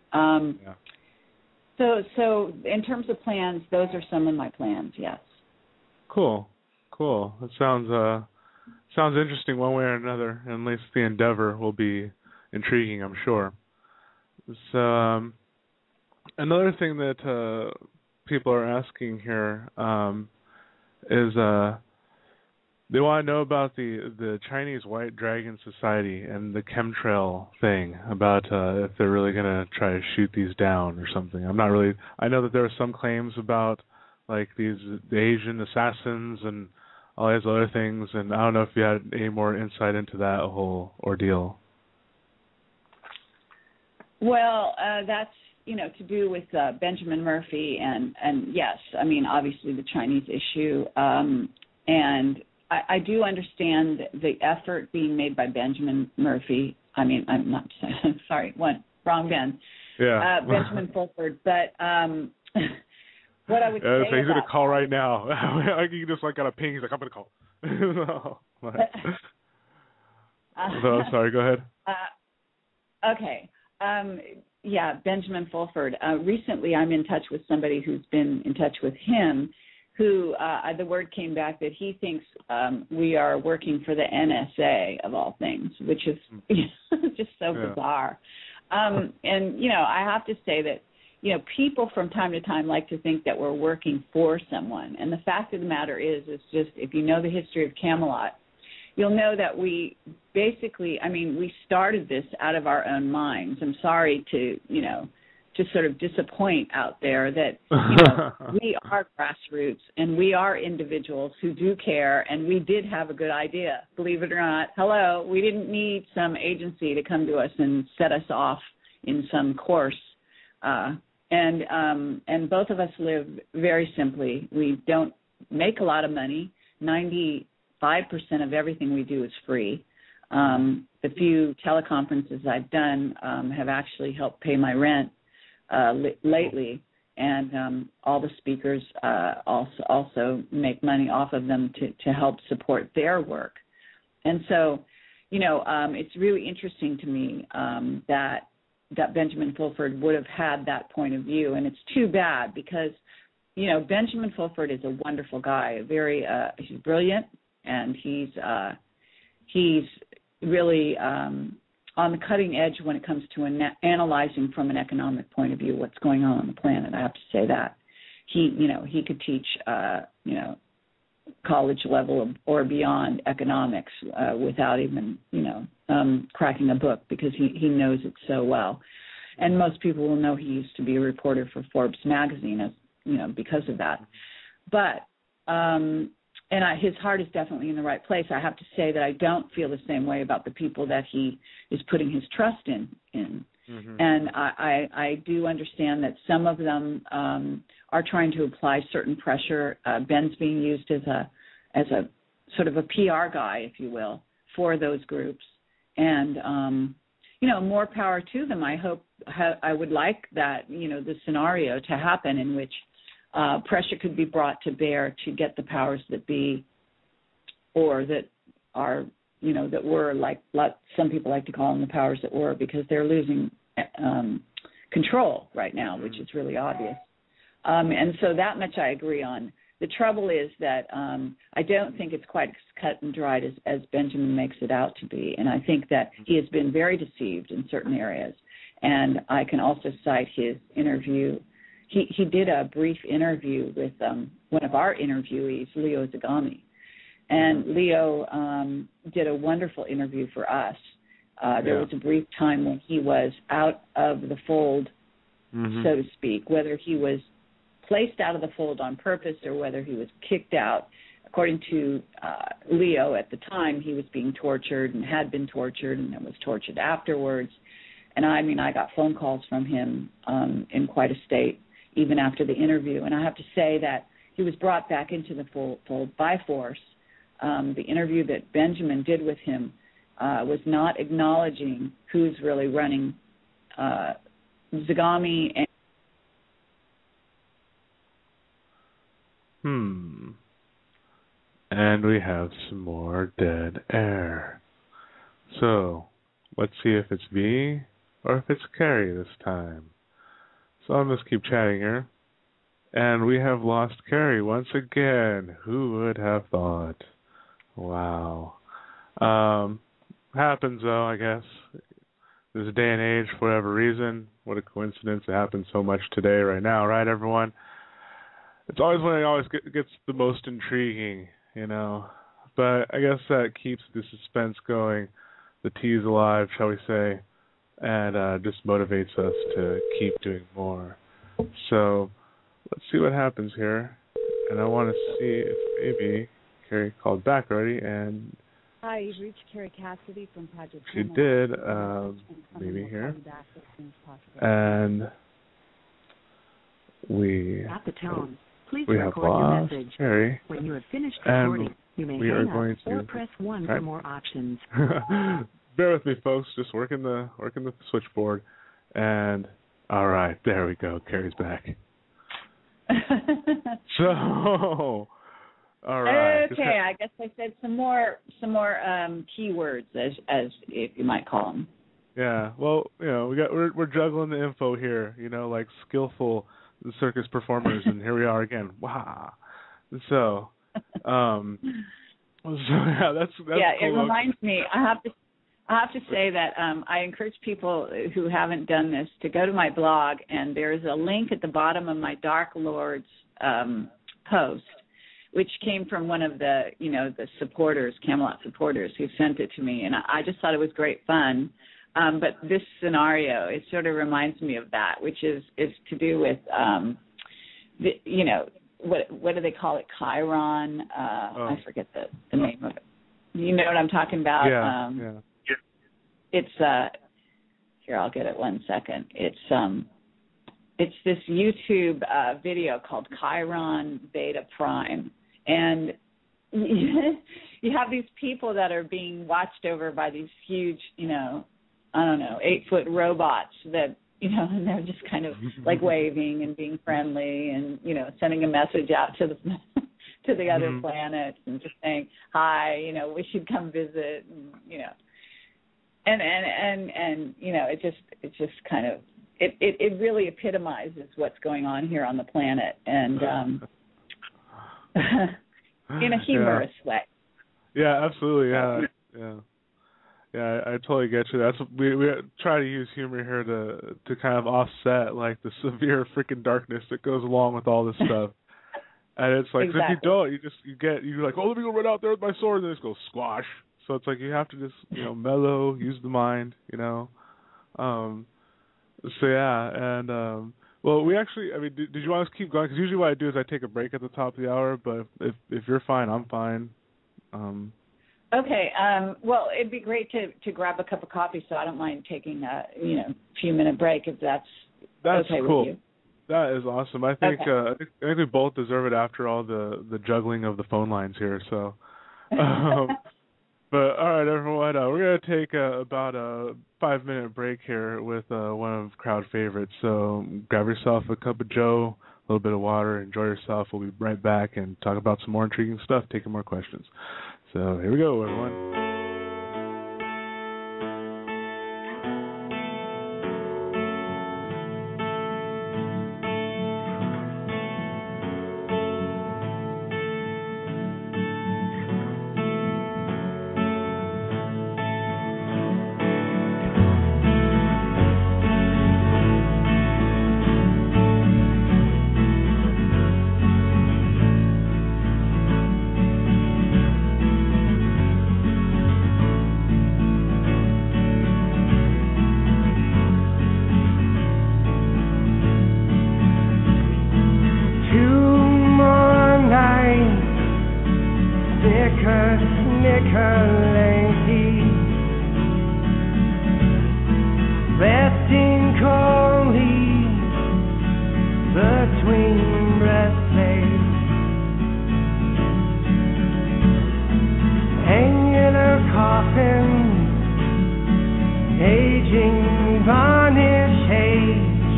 So in terms of plans, those are some of my plans, yes. Cool. That sounds interesting one way or another, and at least the endeavor will be intriguing, I'm sure. So another thing that people are asking here is they want to know about the Chinese White Dragon Society and the chemtrail thing, about if they're really going to try to shoot these down or something. I know that there are some claims about the Asian assassins and all these other things, and I don't know if you had any more insight into that whole ordeal. Well, that's, to do with Benjamin Murphy and yes, I mean, obviously the Chinese issue. And I do understand the effort being made by Benjamin Murphy. I mean, I'm not sorry, wrong Ben. Yeah. Benjamin Fulford. But what I would say so he's going to call right now. He just got a ping. He's like, I'm going to call. So, sorry, go ahead. Okay. Benjamin Fulford. Recently, I'm in touch with somebody who's been in touch with him, who the word came back that he thinks we are working for the NSA, of all things, which is just so bizarre. And, I have to say that, people from time to time like to think that we're working for someone. And the fact of the matter is just, if you know the history of Camelot, you'll know that we basically, we started this out of our own minds. I'm sorry to sort of disappoint out there that, we are grassroots and we are individuals who do care, and we did have a good idea, believe it or not. Hello, we didn't need some agency to come to us and set us off in some course. And both of us live very simply. We don't make a lot of money. 95% of everything we do is free. The few teleconferences I've done have actually helped pay my rent lately, and all the speakers also make money off of them to help support their work. And so, it's really interesting to me that Benjamin Fulford would have had that point of view, and it's too bad because, Benjamin Fulford is a wonderful guy, he's brilliant, and he's really on the cutting edge when it comes to analyzing from an economic point of view what's going on the planet. I have to say that he could teach college level or beyond economics without even cracking a book, because he knows it so well. And most people will know he used to be a reporter for Forbes magazine, as because of that. But his heart is definitely in the right place. I have to say that I don't feel the same way about the people that he is putting his trust in. Mm-hmm. And I do understand that some of them are trying to apply certain pressure. Ben's being used as a sort of a PR guy, if you will, for those groups. And, more power to them. I would like that, the scenario to happen in which pressure could be brought to bear to get the powers that be, or that are, that were like some people like to call them the powers that were, because they're losing control right now, which is really obvious. And so that much I agree on. The trouble is that I don't think it's quite as cut and dried as Benjamin makes it out to be, and I think that he has been very deceived in certain areas. And I can also cite his interview he did a brief interview with one of our interviewees, Leo Zagami. And Leo did a wonderful interview for us. There was a brief time when he was out of the fold, so to speak, whether he was placed out of the fold on purpose or whether he was kicked out. According to Leo at the time, he was being tortured and had been tortured and then was tortured afterwards. And I got phone calls from him in quite a state, even after the interview. And I have to say that he was brought back into the fold by force. The interview that Benjamin did with him was not acknowledging who's really running Zagami and And we have some more dead air. So, let's see if it's me or if it's Kerry this time. So I'll just keep chatting here. And we have lost Kerry once again. Who would have thought? Wow. Happens though, I guess. This day and age, for whatever reason. What a coincidence. It happens so much today, right now, right, everyone? It's always when it always gets the most intriguing, you know. But I guess that keeps the suspense going, the tease alive, shall we say, and just motivates us to keep doing more. So let's see what happens here. And I want to see if maybe Kerry called back already. And hi, you've reached Kerry Cassidy from Project she Camelot. did, maybe here. And at the tone, please we have record your lost message. Kerry. When you have finished recording, you may we are hang going up to or press 1 for more options. Bear with me, folks. Just working the switchboard. And all right, there we go. Kerry's back. So, all right. Okay, I guess I said some more keywords, as if you might call them. Yeah. Well, you know, we're juggling the info here. You know, like skillful circus performers, and here we are again. Wow. So, yeah, that's yeah. cool. It reminds me. I have to say that I encourage people who haven't done this to go to my blog, and there's a link at the bottom of my Dark Lords post, which came from one of the supporters, Camelot supporters, who sent it to me, and I just thought it was great fun. But this scenario, it sort of reminds me of that, which is to do with, what do they call it? Chiron. I forget the name of it. You know what I'm talking about? Yeah. It's here. I'll get it 1 second. It's this YouTube video called Chiron Beta Prime, and you have these people that are being watched over by these huge, 8-foot robots that, and they're just kind of like waving and being friendly and, sending a message out to the other planets and just saying, hi, we should come visit, and it just kind of, it really epitomizes what's going on here on the planet, and in a humorous way. Yeah, absolutely. Yeah, I totally get you. That's we try to use humor here to kind of offset like the severe freaking darkness that goes along with all this stuff. And it's like, exactly. If you don't, you're like, oh, let me go run out there with my sword, and then it just goes squash. So it's like you have to just mellow, use the mind, So yeah, and well, we actually, did you want us to keep going? Because usually what I do is I take a break at the top of the hour, but if you're fine, I'm fine. Okay. Well, it'd be great to grab a cup of coffee, so I don't mind taking a few-minute break if that's okay cool. with you. That is awesome. I think I think we both deserve it after all the juggling of the phone lines here. So, but all right, everyone, we're gonna take about a 5-minute break here with one of crowd favorites. So grab yourself a cup of Joe, a little bit of water, enjoy yourself. We'll be right back and talk about some more intriguing stuff, taking more questions. So here we go, everyone. snicker-lengthy, resting coldly between breastplates, hanging her coffin, aging varnish age,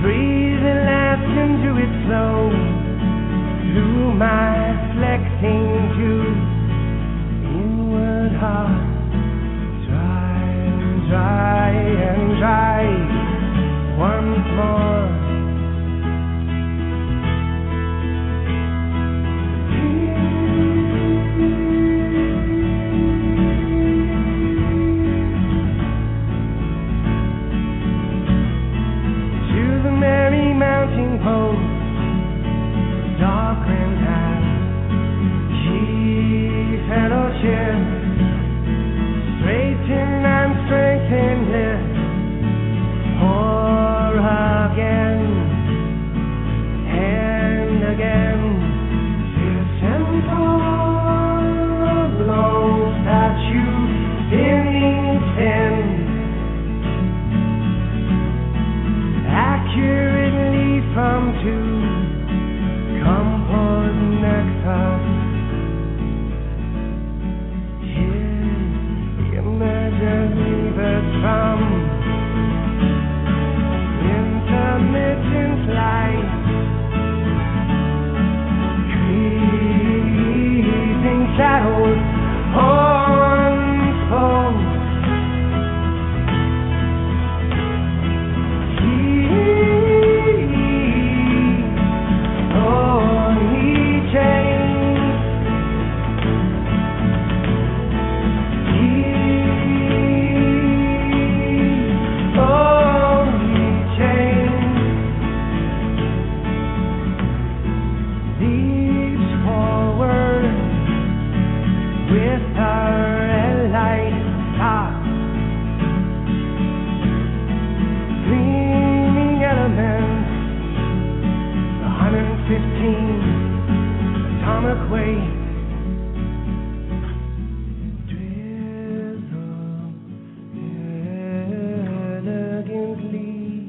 breathing left into its flow through my flexing tube, inward heart, dry and dry once more. To the merry mounting post, dark and high, she fellowship, straighten and strengthen this, pour again and again, to temple blows that you spinning tin, accurately from two composed nexus. Here emerges levers from intermittent light, creeping shadows unfold. Atomic weight, drizzle elegantly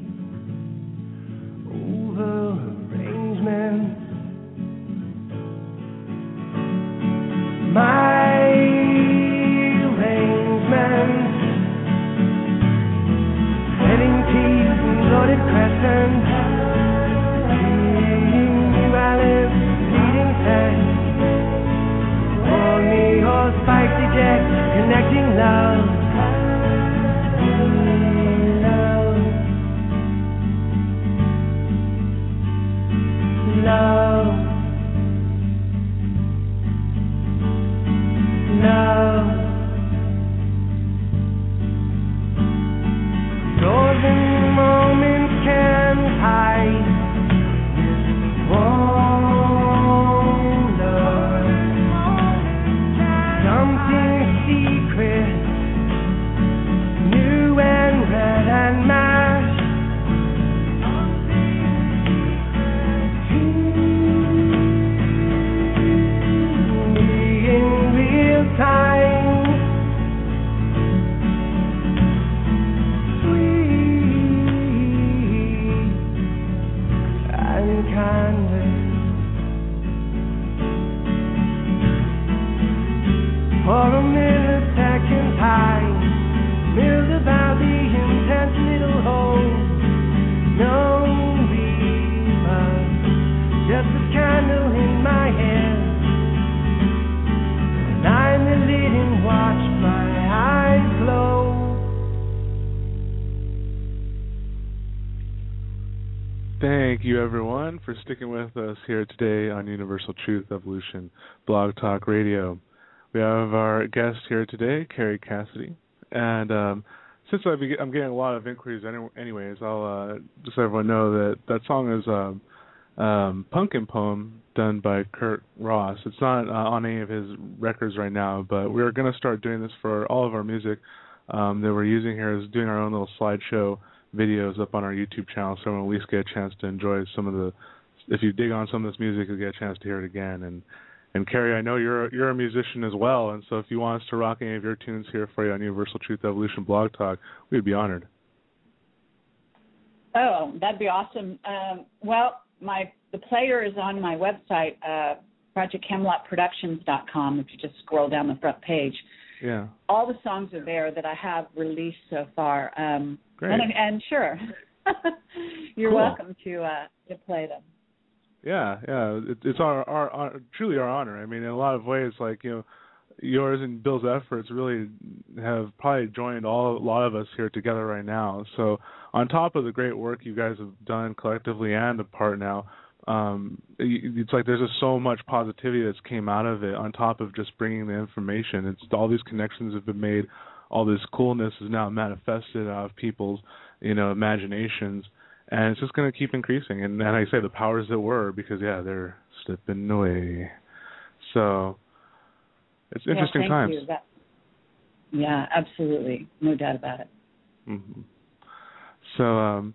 over arrangement. My arrangement, heading teeth and loaded crescent. Spicy jet, connecting love, love, love, love. Golden moments can hide something secret, new and red and mashed. In real time, sweet and candid. For a millisecond time, milled about the intense little hole. No reason, just a candle in my hand. And I'm the lid and watch my eyes glow. Thank you, everyone, for sticking with us here today on Universal Truth Evolution Blog Talk Radio. We have our guest here today, Kerry Cassidy, and since I'm getting a lot of inquiries anyways, I'll just let everyone know that song is Pumpkin Poem done by Kurt Ross. It's not on any of his records right now, but we're going to start doing this for all of our music that we're using here, is doing our own little slideshow videos up on our YouTube channel, so we'll at least get a chance to enjoy some of the if you dig on some of this music, you'll get a chance to hear it again. And Kerry, I know you're a musician as well, and so if you want us to rock any of your tunes here for you on Universal Truth Evolution Blog Talk, we'd be honored. Oh, that'd be awesome. Well, the player is on my website, projectcamelotproductions.com. If you just scroll down the front page, yeah, all the songs are there that I have released so far. Great. And sure, you're cool. welcome to play them. Yeah, it's our truly our honor. I mean, in a lot of ways, like, you know, yours and Bill's efforts really have probably joined a lot of us here together right now. So on top of the great work you guys have done collectively and apart now, it's like there's just so much positivity that's came out of it on top of just bringing the information. It's all these connections have been made. All this coolness is now manifested out of people's, you know, imaginations. And it's just going to keep increasing. And I say the powers that were, because, yeah, they're slipping away. So it's interesting times. You. Yeah, absolutely. No doubt about it. Mm-hmm. So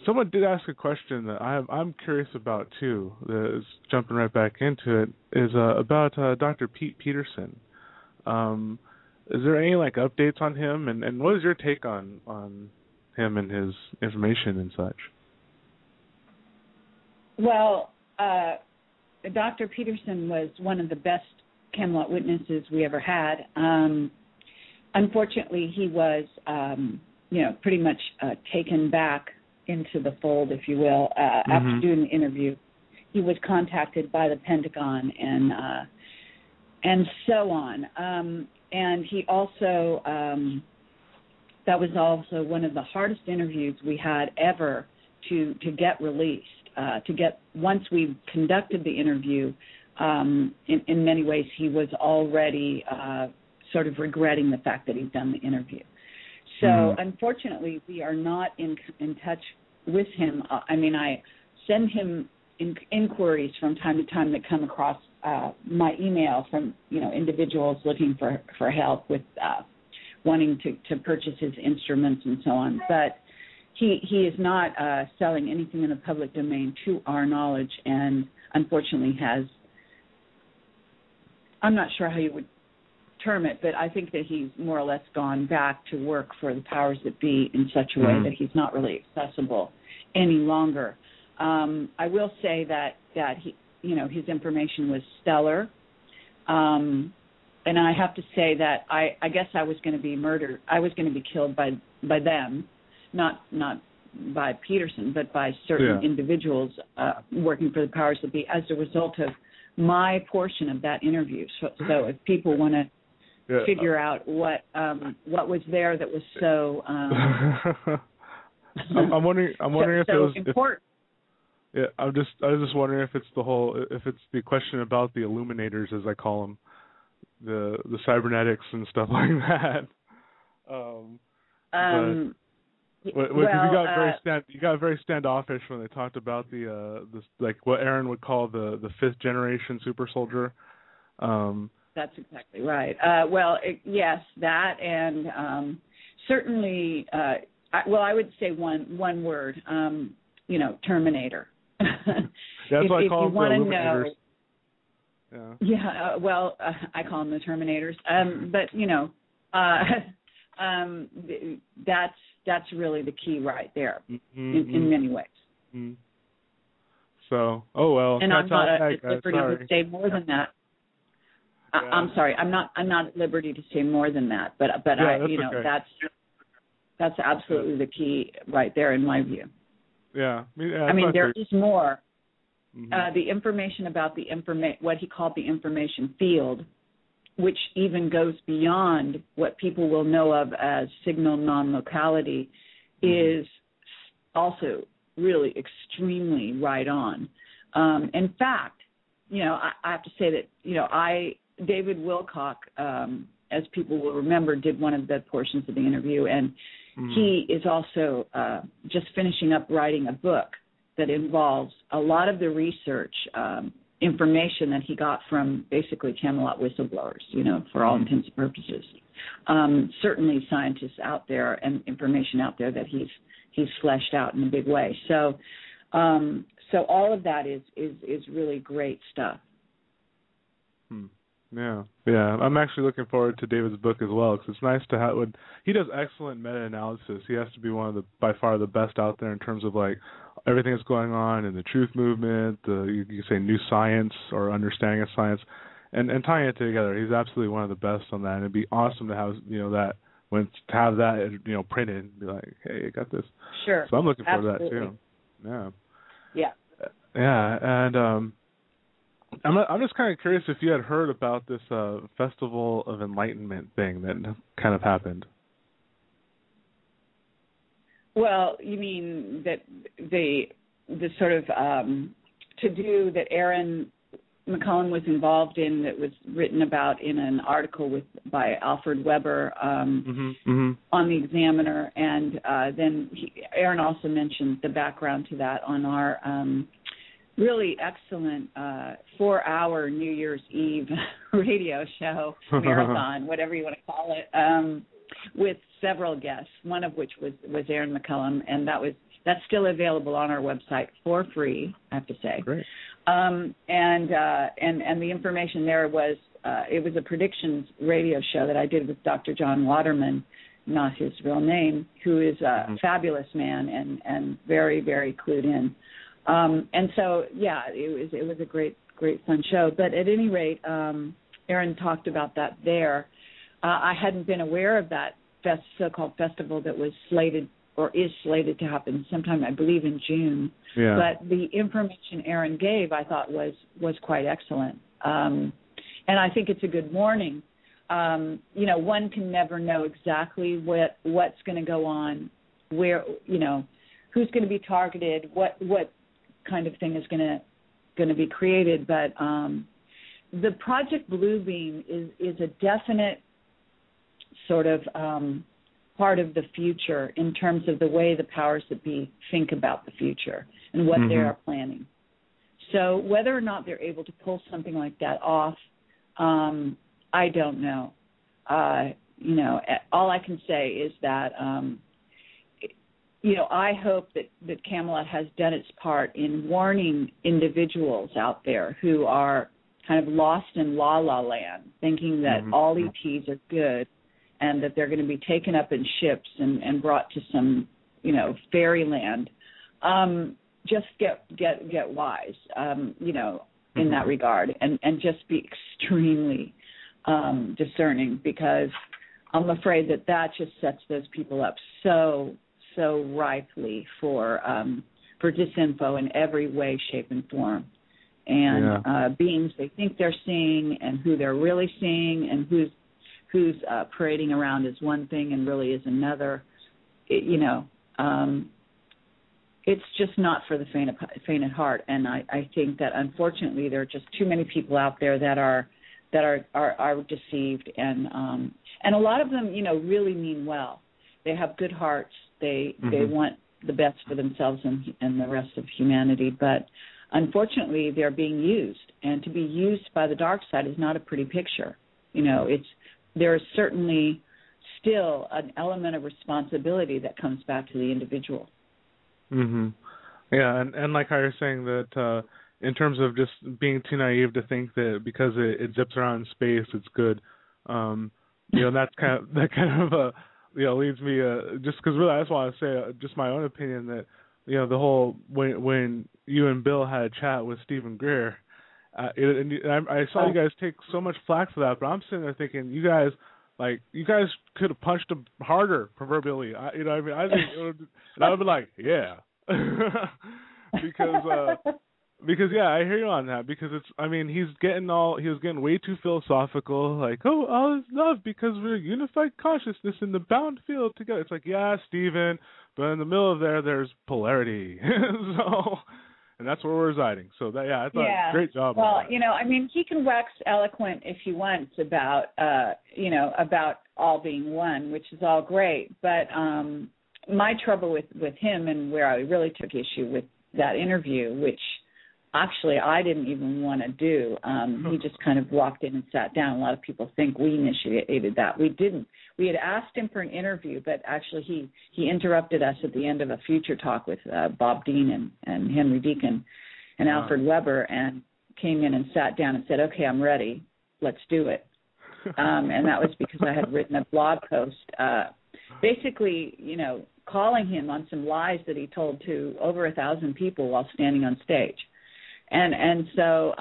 someone did ask a question that I'm curious about, too, that is jumping right back into it, is about Dr. Pete Peterson. Is there any, like, updates on him? And what is your take on him and his information and such? Well, Dr. Peterson was one of the best Camelot witnesses we ever had. Unfortunately, he was, pretty much taken back into the fold, if you will, after doing the interview. He was contacted by the Pentagon and so on. And he also, that was also one of the hardest interviews we had ever to get released. Once we conducted the interview, in many ways he was already sort of regretting the fact that he'd done the interview. So unfortunately, we are not in touch with him. I mean, I send him inquiries from time to time that come across my email from, individuals looking for help with wanting to purchase his instruments and so on. But he is not selling anything in the public domain to our knowledge, and unfortunately has, I'm not sure how you would term it, but I think that he's more or less gone back to work for the powers that be in such a way that he's not really accessible any longer. I will say that he, his information was stellar. And I have to say that I guess I was going to be murdered. I was going to be killed by them, not by Peterson, but by certain individuals working for the powers that be as a result of my portion of that interview. So if people want to figure out what was there that was so I'm wondering if it was important. I was just wondering if it's the question about the illuminators, as I call them, the cybernetics and stuff like that. You got very standoffish when they talked about the like what Aaron would call the fifth generation super soldier. That's exactly right. Yes, that, and certainly. I would say one word. Terminator. That's what I call them, the illuminators. I call them the Terminators. But that's really the key right there in many ways. Mm-hmm. So, and I'm not at liberty to say more than that. I'm sorry, I'm not at liberty to say more than that. But that's absolutely the key right there in my view. Yeah. I mean, there is more. The information about what he called the information field, which even goes beyond what people will know of as signal non-locality, is also really extremely right on. In fact, I have to say that, David Wilcock, as people will remember, did one of the portions of the interview, and he is also just finishing up writing a book that involves a lot of the research information that he got from basically Camelot whistleblowers, for all intents and purposes. Certainly scientists out there and information out there that he's fleshed out in a big way. So So all of that is really great stuff. Yeah. I'm actually looking forward to David's book as well, because it's nice to have. He does excellent meta-analysis. He has to be one of by far the best out there in terms of like everything that's going on in the truth movement, you could say new science or understanding of science, and tying it together. He's absolutely one of the best on that. And it'd be awesome to have that printed and be like, hey, I got this. Sure. So I'm looking forward Absolutely. to that too. Yeah. And I'm just kind of curious if you had heard about this Festival of Enlightenment thing that kind of happened. Well, you mean that the sort of to-do that Aaron McCullum was involved in, that was written about in an article by Alfred Weber on the Examiner, and then Aaron also mentioned the background to that on our really excellent 4-hour New Year's Eve radio show, marathon, whatever you want to call it, with several guests, one of which was Aaron McCullum, and that's still available on our website for free, I have to say. Great. And the information there was it was a predictions radio show that I did with Dr. John Waterman, not his real name, who is a fabulous man and very, very clued in. And so, yeah, it was a great fun show. But at any rate, Aaron talked about that there. I hadn't been aware of that so-called festival that was slated or is slated to happen sometime, I believe, in June. Yeah. But the information Aaron gave, I thought, was quite excellent. And I think it's a good warning. One can never know exactly what's going to go on, where, who's going to be targeted, what kind of thing is going to be created. But the Project Bluebeam is a definite sort of part of the future in terms of the way the powers that be think about the future and what they are planning. So whether or not they're able to pull something like that off, I don't know. All I can say is that, I hope that Camelot has done its part in warning individuals out there who are kind of lost in la-la land, thinking that all ETs are good and that they're going to be taken up in ships and brought to some, fairyland. Just get wise, in that regard, and just be extremely discerning, because I'm afraid that just sets those people up so ripely for disinfo in every way, shape, and form. And beings they think they're seeing and who they're really seeing and who's parading around as one thing and really is another. It's just not for the faint at heart. And I think that unfortunately there are just too many people out there that are deceived, and a lot of them really mean well. They have good hearts. They want the best for themselves and the rest of humanity, but unfortunately they're being used, and to be used by the dark side is not a pretty picture. There is certainly still an element of responsibility that comes back to the individual. Yeah, and like how you're saying that in terms of just being too naive to think that because it zips around in space, it's good. That's kind of leads me just because really I just want to say just my own opinion that the whole when you and Bill had a chat with Stephen Greer, I saw you guys take so much flack for that, but I'm sitting there thinking you guys could have punched him harder, proverbially. I think and I would be like, yeah, because I hear you on that, because he was getting way too philosophical, like, all is love because we're a unified consciousness in the bound field together. It's like, yeah, Stephen, but in the middle of there's polarity. And that's where we're residing. So I thought great job. Well, he can wax eloquent if he wants about all being one, which is all great. But my trouble with him, and where I really took issue with that interview, which actually I didn't even want to do. He just kind of walked in and sat down. A lot of people think we initiated that. We didn't. We had asked him for an interview, but actually he interrupted us at the end of a future talk with Bob Dean and Henry Deacon and Alfred Weber, and came in and sat down and said, okay, I'm ready. Let's do it. And that was because I had written a blog post basically, calling him on some lies that he told to over 1,000 people while standing on stage. And so,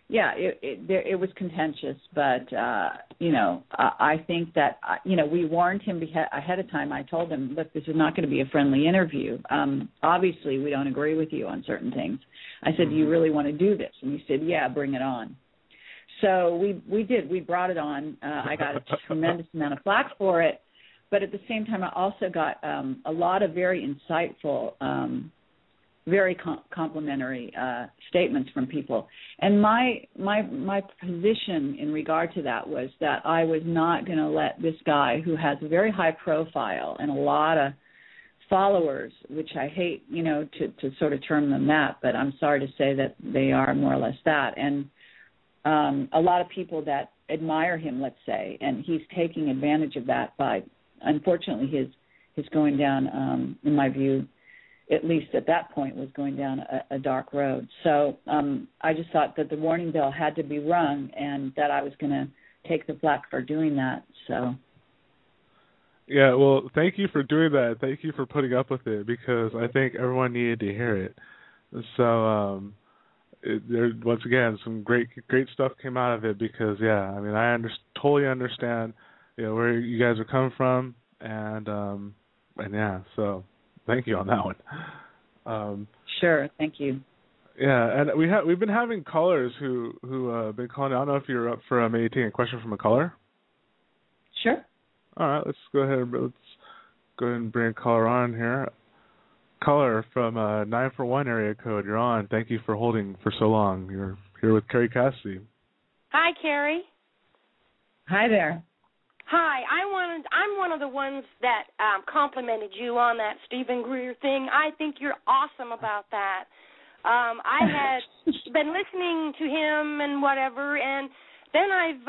it was contentious, but, I think that, we warned him ahead of time. I told him, look, this is not going to be a friendly interview. Obviously, we don't agree with you on certain things. I said, do you really want to do this? And he said, yeah, bring it on. So we did. We brought it on. I got a tremendous amount of flack for it. But at the same time, I also got a lot of very insightful, very complimentary statements from people. And my position in regard to that was that I was not going to let this guy who has a very high profile and a lot of followers, which I hate, to sort of term them that, but I'm sorry to say that they are more or less that. And a lot of people that admire him, let's say, and he's taking advantage of that by, unfortunately, his going down, in my view, at least at that point, was going down a dark road. So I just thought that the warning bell had to be rung and that I was going to take the flak for doing that. So. Yeah, well, thank you for doing that. Thank you for putting up with it, because I think everyone needed to hear it. So there, once again, some great stuff came out of it, because, I totally understand, where you guys are coming from, and so thank you on that one. Sure, thank you. Yeah, and we've been having callers who been calling. I don't know if you're up for maybe taking a question from a caller. Sure. All right, let's go ahead and bring a caller on here. Caller from 941 area code, you're on. Thank you for holding for so long. You're here with Kerry Cassidy. Hi, Kerry. Hi there. Hi, I'm one of the ones that complimented you on that Stephen Greer thing. I think you're awesome about that. I had been listening to him and whatever, and then I've,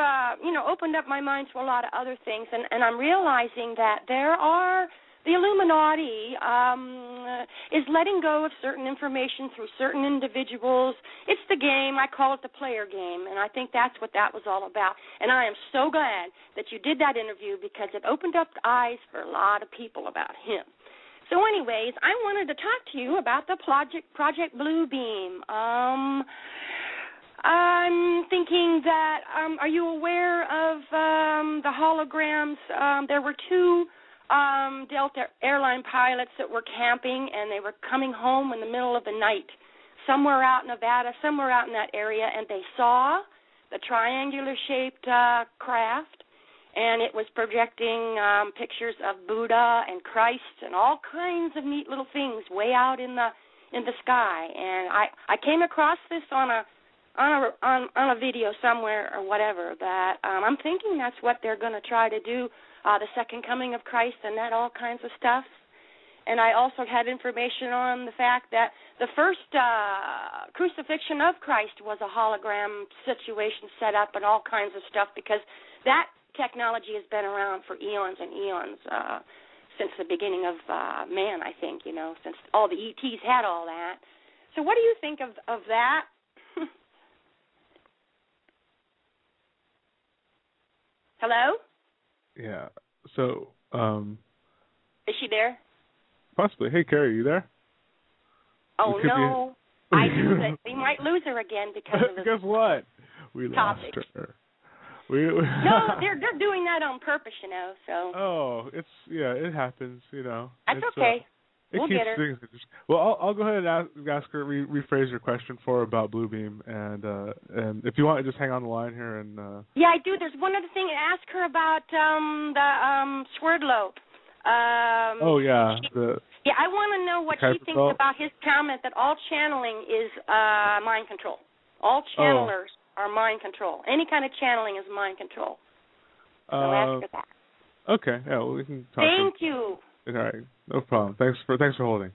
opened up my mind to a lot of other things, and I'm realizing that the Illuminati is letting go of certain information through certain individuals. It's the game. I call it the player game, and I think that's what that was all about. And I am so glad that you did that interview, because it opened up the eyes for a lot of people about him. So anyways, I wanted to talk to you about the Project Bluebeam. I'm thinking that, are you aware of the holograms? There were two Delta airline pilots that were camping, and they were coming home in the middle of the night, somewhere out in Nevada, somewhere out in that area, and they saw the triangular-shaped craft, and it was projecting pictures of Buddha and Christ and all kinds of neat little things way out in the sky. And I came across this on a video somewhere or whatever, that I'm thinking that's what they're going to try to do, the second coming of Christ and that all kinds of stuff. And I also had information on the fact that the first crucifixion of Christ was a hologram situation set up and all kinds of stuff, because that technology has been around for eons and eons, since the beginning of man, I think, since all the ETs had all that. So what do you think of that? Hello? Yeah. So, is she there? Possibly. Hey, Kerry, are you there? Oh, no. I knew that we might lose her again because of this. Guess what? We topic. Lost her. No, they're doing that on purpose, so. Oh, it happens, That's okay. We'll get her. Well, I'll go ahead and ask her, rephrase your question for her about Bluebeam, and if you want, just hang on the line here. And yeah, I do. There's one other thing to ask her about the Swerdlow. Oh, yeah. I want to know what she thinks about his comment that all channeling is mind control. All channelers are mind control. Any kind of channeling is mind control. So ask her that. Okay. Yeah, well, we can talk. Thank you. All right. No problem. Thanks for holding.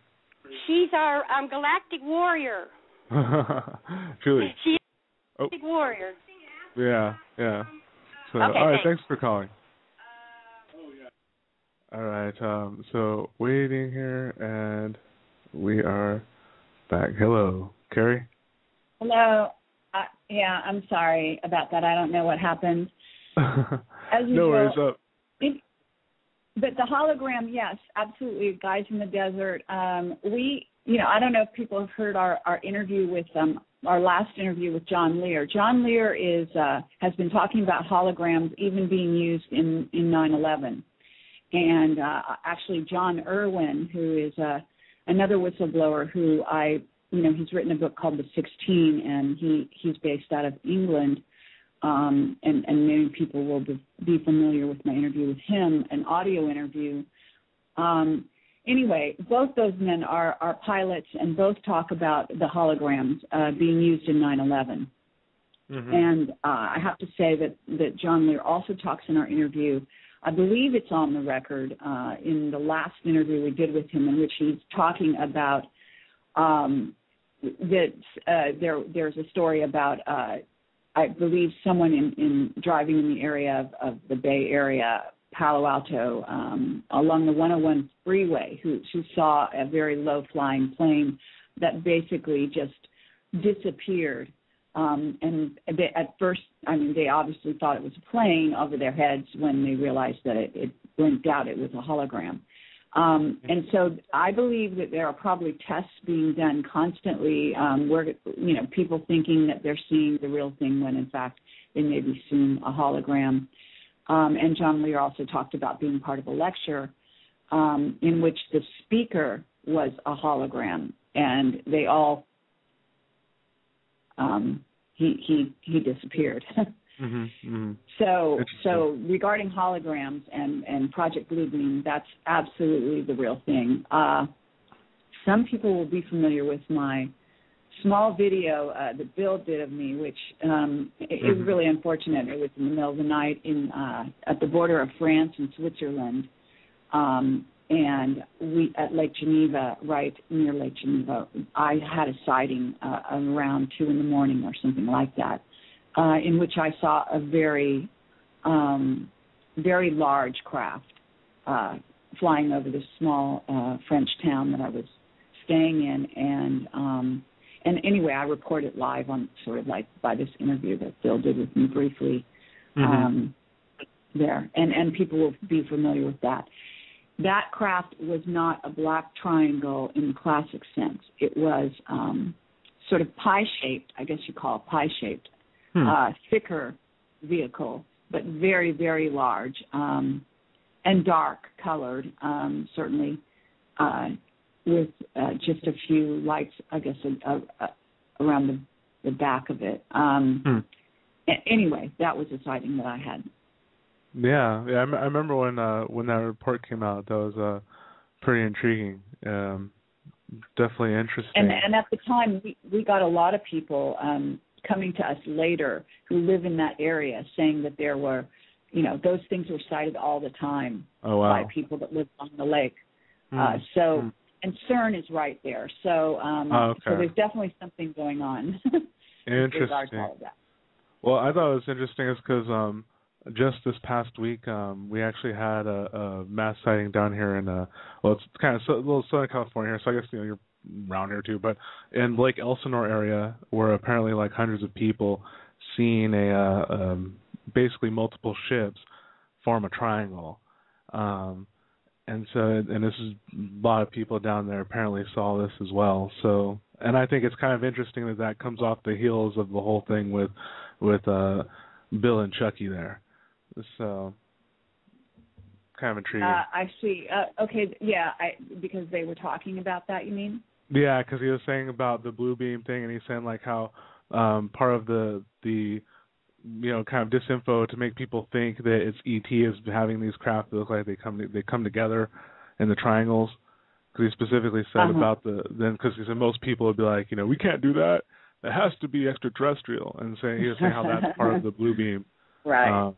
She's our galactic warrior. Julie. She's a galactic warrior. Yeah. So, okay, all right, thanks for calling. All right, so waiting here, and we are back. Hello, Kerry? Hello. Yeah, I'm sorry about that. I don't know what happened. As usual, no worries. Up. But the hologram, yes, absolutely. Guys in the desert. I don't know if people have heard our interview with our last interview with John Lear. John Lear has been talking about holograms even being used in 9/11. And actually, John Irwin, who is another whistleblower, who he's written a book called The 16, and he's based out of England. And many people will be familiar with my interview with him, an audio interview. Anyway, both those men are pilots, and both talk about the holograms being used in 9/11. Mm-hmm. And I have to say that John Lear also talks in our interview. I believe it's on the record in the last interview we did with him, in which he's talking about that there's a story about I believe someone in driving in the area of the Bay Area, Palo Alto, along the 101 freeway, who saw a very low-flying plane that basically just disappeared. And at first, they obviously thought it was a plane over their heads when they realized that it blinked out. It was a hologram. And so I believe that there are probably tests being done constantly where, people thinking that they're seeing the real thing when, in fact, they may be seeing a hologram. And John Lear also talked about being part of a lecture in which the speaker was a hologram, and they all he disappeared. Mm-hmm, mm-hmm. So regarding holograms and Project Bluebeam, that's absolutely the real thing. Some people will be familiar with my small video that Bill did of me, which it was really unfortunate. It was in the middle of the night at the border of France and Switzerland, and we at Lake Geneva, right near Lake Geneva. I had a sighting around 2 a.m. or something like that, in which I saw a very, very large craft flying over this small French town that I was staying in, and anyway, I reported live on sort of like by this interview that Bill did with me briefly there, and people will be familiar with that. That craft was not a black triangle in the classic sense. It was sort of pie-shaped, I guess you call it pie-shaped, thicker vehicle, but very, very large and dark-colored, certainly, with just a few lights, I guess, around the back of it. Anyway, that was a sighting that I had. Yeah. I remember when that report came out. That was pretty intriguing. Definitely interesting. And at the time, we got a lot of people coming to us later who live in that area saying that there were, those things were sighted all the time by people that live on the lake. And CERN is right there. So so there's definitely something going on. Interesting. With regards to all of that. Well, I thought it was interesting is because just this past week, we actually had a mass sighting down here in, it's kind of a little Southern California here, so I guess you're around here too, but in Lake Elsinore area, where apparently like hundreds of people seen basically multiple ships form a triangle. And this is a lot of people down there apparently saw this as well. So, and I think it's kind of interesting that comes off the heels of the whole thing with Bill and Chucky there. So, kind of intriguing. I see. Okay, yeah, because they were talking about that, you mean? Yeah, because he was saying about the blue beam thing, and he's saying like how part of the kind of disinfo to make people think that it's ET is having these craft that look like they come together in the triangles. Because he specifically said about because he said most people would be like, we can't do that. It has to be extraterrestrial, and he was saying how that's part of the blue beam. Right.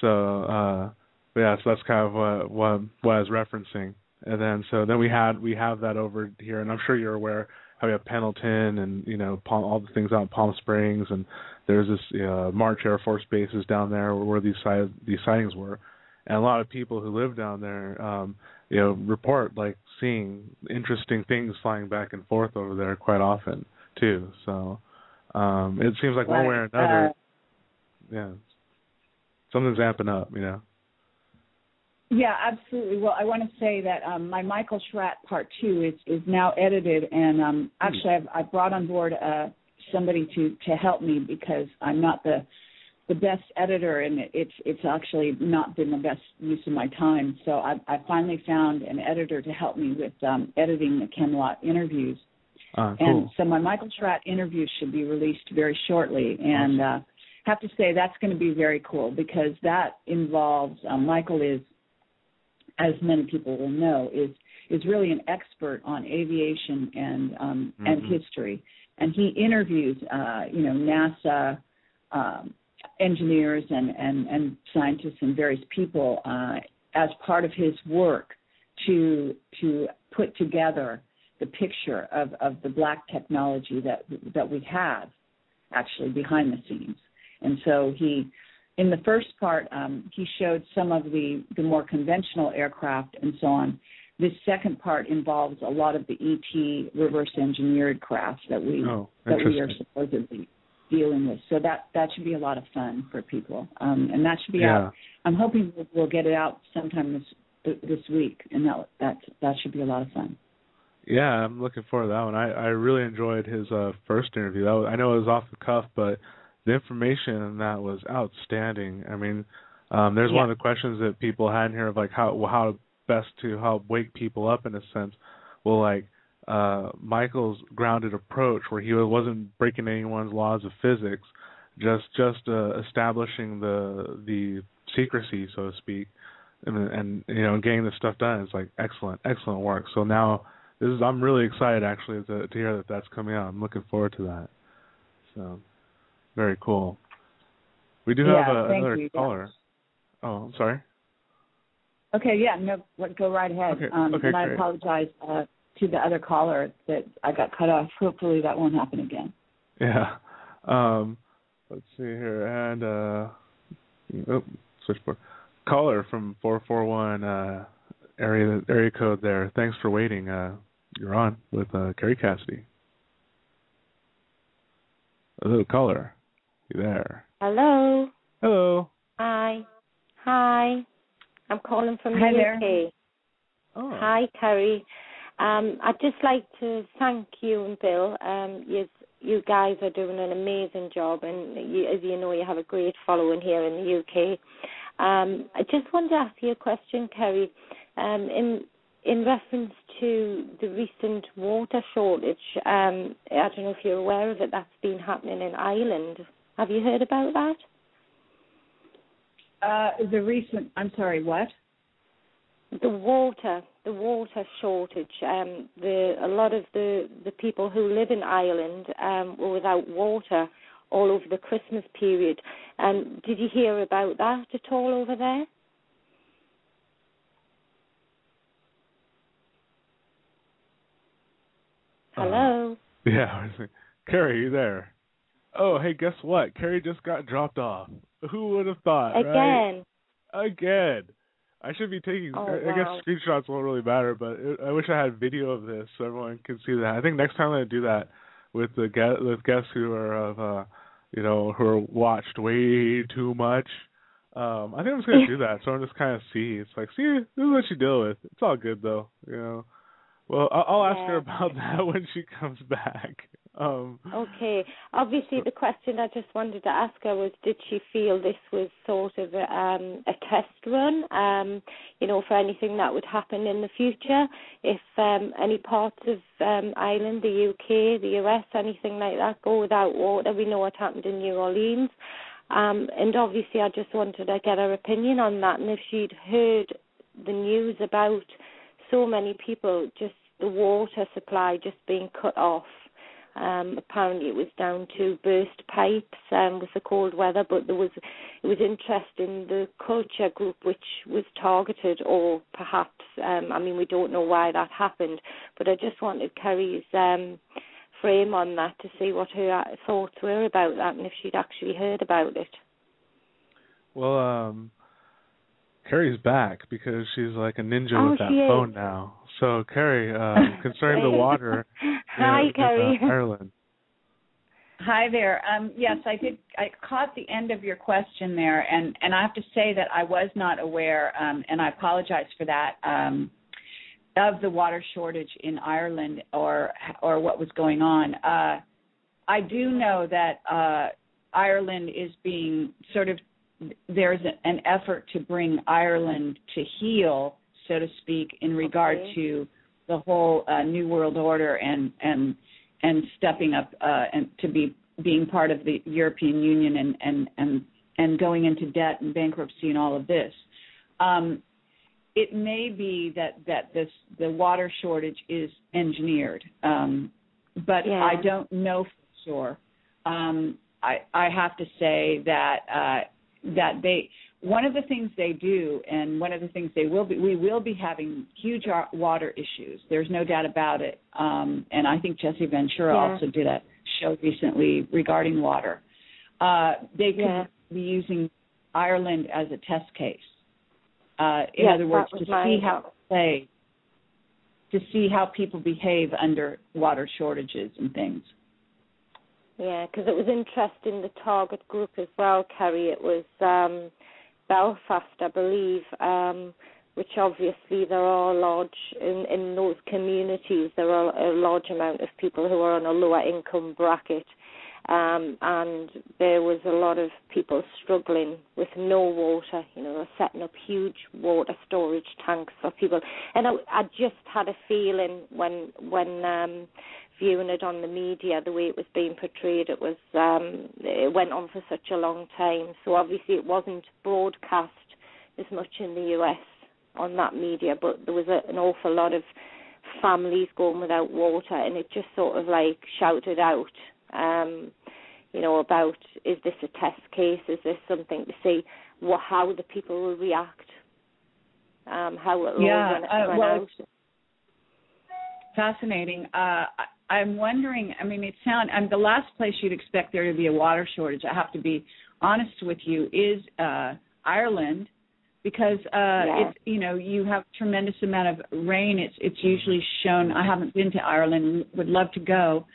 So that's kind of what I was referencing. And then we have that over here, and I'm sure you're aware how we have Pendleton and all the things out in Palm Springs, and there's this March Air Force bases down there where these sightings were, and a lot of people who live down there report like seeing interesting things flying back and forth over there quite often too. So it seems like one way or another, something's amping up, Yeah, absolutely. Well, I want to say that my Michael Schratt Part 2 is now edited, and actually I've brought on board somebody to help me because I'm not the best editor, and it's actually not been the best use of my time. So I finally found an editor to help me with editing the Camelot interviews. Cool. And so my Michael Schratt interviews should be released very shortly, and have to say that's going to be very cool because that involves Michael is, as many people will know, is really an expert on aviation and history, and he interviews NASA engineers and scientists and various people as part of his work to put together the picture of the black technology that we have actually behind the scenes. And so in the first part, he showed some of the more conventional aircraft and so on. This second part involves a lot of the ET reverse engineered crafts that we are supposedly dealing with. So that should be a lot of fun for people, and that should be out. I'm hoping we'll get it out sometime this week, and that should be a lot of fun. Yeah, I'm looking forward to that one. I really enjoyed his first interview. I know it was off the cuff, but the information in that was outstanding. I mean, there's one of the questions that people had in here of like how best to help wake people up in a sense. Well, like Michael's grounded approach, where he wasn't breaking anyone's laws of physics, just establishing the secrecy, so to speak, and getting this stuff done. It's like excellent work. So now I'm really excited actually to hear that that's coming out. I'm looking forward to that. So. Very cool. We do have another caller. Oh, I'm sorry. Okay, go right ahead. Okay, and I great. apologize to the other caller that I got cut off. Hopefully that won't happen again. Yeah. Let's see here. And switchboard. Caller from 441 area code there. Thanks for waiting. You're on with Kerry Cassidy. Hello, caller. You there? Hello. Hello. Hi. I'm calling from the UK. There. Oh. Hi, Kerry. I'd just like to thank you and Bill. You guys are doing an amazing job, and as you know, you have a great following here in the UK. I just wanted to ask you a question, Kerry, in reference to the recent water shortage. I don't know if you're aware of it. That's been happening in Ireland. Have you heard about that? I'm sorry, what? The water shortage. A lot of the people who live in Ireland were without water all over the Christmas period. Did you hear about that at all over there? Hello? Kerry, are you there? Oh, hey, guess what? Kerry just got dropped off. Who would have thought, Again. Right? Again. I should be taking, I guess screenshots won't really matter, but I wish I had video of this so everyone can see that. I think next time I'm going to do that with guests who are of, who are watched way too much. I think I'm just going to do that, so I'm just kind of see. It's like, see, this is what you deal with. It's all good, though, Well, I'll ask her about that when she comes back. Okay. Obviously, the question I just wanted to ask her was, did she feel this was sort of a test run, for anything that would happen in the future? If any parts of Ireland, the UK, the US, anything like that go without water, we know what happened in New Orleans. And obviously, I just wanted to get her opinion on that, and if she'd heard the news about so many people, just the water supply just being cut off. Apparently it was down to burst pipes with the cold weather, but it was interest in the culture group which was targeted, or perhaps, we don't know why that happened, but I just wanted Kerry's frame on that to see what her thoughts were about that and if she'd actually heard about it. Well, Kerry's back because she's like a ninja with that phone now. So, Kerry, concerning the water Hi, Kerry. Ireland. Hi there. Yes, I did. I caught the end of your question there, and I have to say that I was not aware, and I apologize for that, of the water shortage in Ireland or what was going on. I do know that Ireland is being sort of, there's an effort to bring Ireland to heel, so to speak, in regard to the whole New World Order and stepping up and to being part of the European Union and going into debt and bankruptcy and all of this. It may be that the water shortage is engineered, but I don't know for sure. I have to say that they, one of the things they do, and one of the things we will be having huge water issues. There's no doubt about it. And I think Jesse Ventura also did a show recently regarding water. They could be using Ireland as a test case. In other words, to see how people behave under water shortages and things. Yeah, because it was interesting, the target group as well, Kerry. It was Belfast, I believe, which obviously there are large, in those communities, there are a large amount of people who are on a lower income bracket. And there was a lot of people struggling with no water. They're setting up huge water storage tanks for people. And I just had a feeling when viewing it on the media, the way it was being portrayed, it went on for such a long time. So obviously it wasn't broadcast as much in the US on that media, but there was an awful lot of families going without water, and it just sort of like shouted out, about, is this a test case? Is this something to see how the people will react? How it will run out? Fascinating. I'm wondering, the last place you'd expect there to be a water shortage, I have to be honest with you, is Ireland, because it's, you have a tremendous amount of rain. It's usually shown. I haven't been to Ireland, would love to go.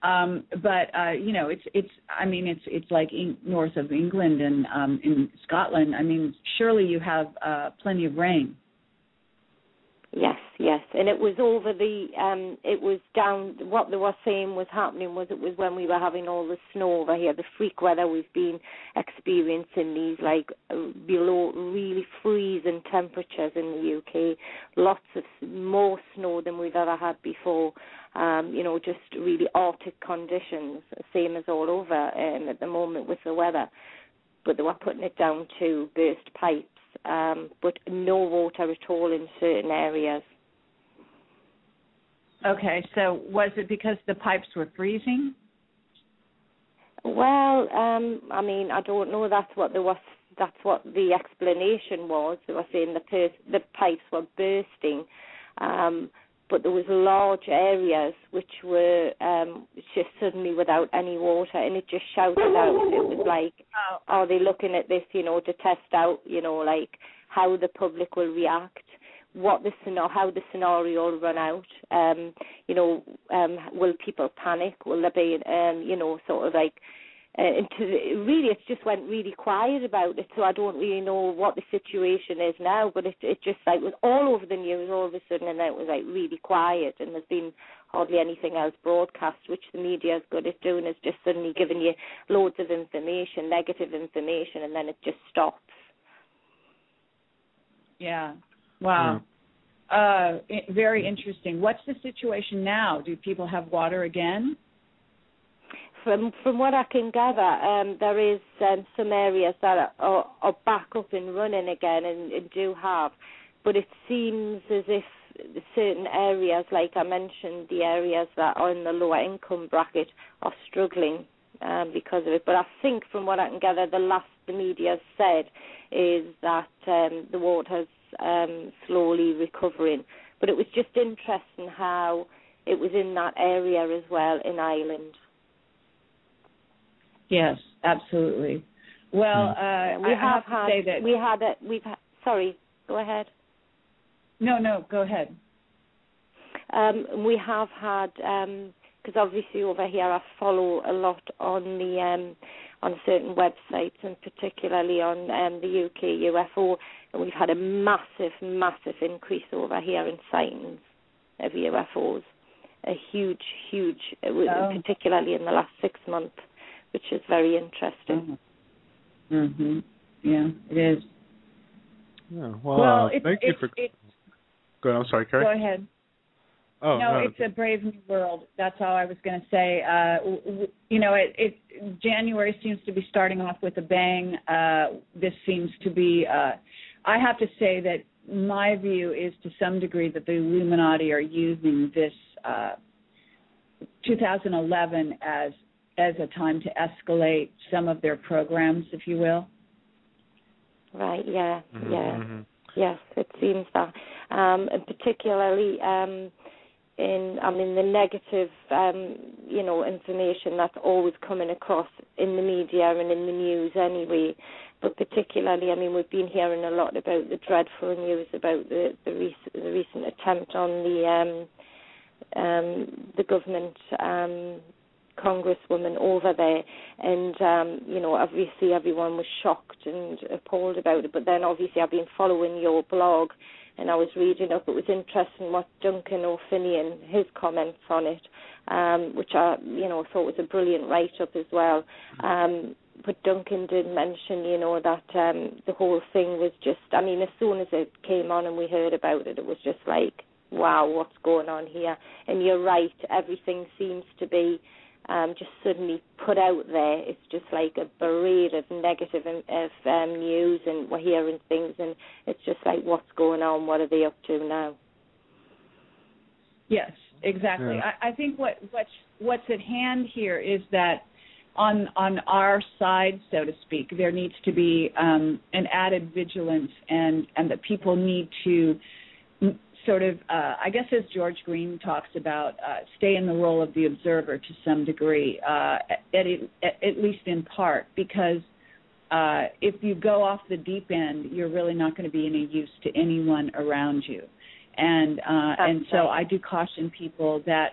But it's like north of England and in Scotland. Surely you have plenty of rain. Yes, and it was over it was down, what they were saying was happening was it was when we were having all the snow over here, the freak weather we've been experiencing, these like below really freezing temperatures in the UK, lots of more snow than we've ever had before, just really Arctic conditions, same as all over at the moment with the weather. But they were putting it down to burst pipes. But no water at all in certain areas. Okay, so was it because the pipes were freezing? Well, I don't know. That's what the explanation was. They were saying the pipes were bursting, but there was large areas which were just suddenly without any water, and it just shouted out. It was like, are they looking at this, to test out, like how the public will react, how the scenario will run out, will people panic? Will there be, sort of like, really it just went really quiet about it, so I don't really know what the situation is now, but it just like was all over the news all of a sudden, and then it was like really quiet, and there's been hardly anything else broadcast, which the media is good at doing, is just suddenly giving you loads of information, negative information, and then it just stops. Yeah. Wow. Very interesting. What's the situation now? Do people have water again? From what I can gather, there is some areas that are back up and running again and do have, but it seems as if certain areas, like I mentioned, the areas that are in the lower income bracket are struggling because of it. But I think from what I can gather, the last the media said is that the water's slowly recovering. But it was just interesting how it was in that area as well in Ireland. Yes, absolutely. Well, sorry, go ahead. No, go ahead. We have had, because obviously over here I follow a lot on the on certain websites, and particularly on the UK UFO, and we've had a massive increase over here in sightings of UFOs. A huge, particularly in the last 6 months, which is very interesting. Yeah, it is. Yeah. Well, thank you for. Go ahead. I'm sorry, Kerry. Go ahead. Oh, no, it's a brave new world. That's all I was going to say. January seems to be starting off with a bang. This seems to be. I have to say that my view is, to some degree, that the Illuminati are using this 2011 as a time to escalate some of their programs, if you will. Right. Yeah. Yes, it seems that, and particularly in the negative, information that's always coming across in the media and in the news anyway. But particularly, we've been hearing a lot about the dreadful news about the recent attempt on the government congresswoman over there, and obviously everyone was shocked and appalled about it. But then obviously I've been following your blog, and I was reading up. It was interesting what Duncan O'Finian, his comments on it, which I thought was a brilliant write-up as well. But Duncan did mention, that the whole thing was just, as soon as it came on and we heard about it, it was just like, wow, what's going on here? And you're right, everything seems to be just suddenly put out there. It's just like a parade of negative news, and we're hearing things, and it's just like, what's going on? What are they up to now? Yes, exactly. Yeah. I think what's at hand here is that on our side, so to speak, there needs to be an added vigilance, and that people need to sort of, I guess as George Green talks about, stay in the role of the observer to some degree, at least in part, because if you go off the deep end, you're really not going to be any use to anyone around you. And so I do caution people that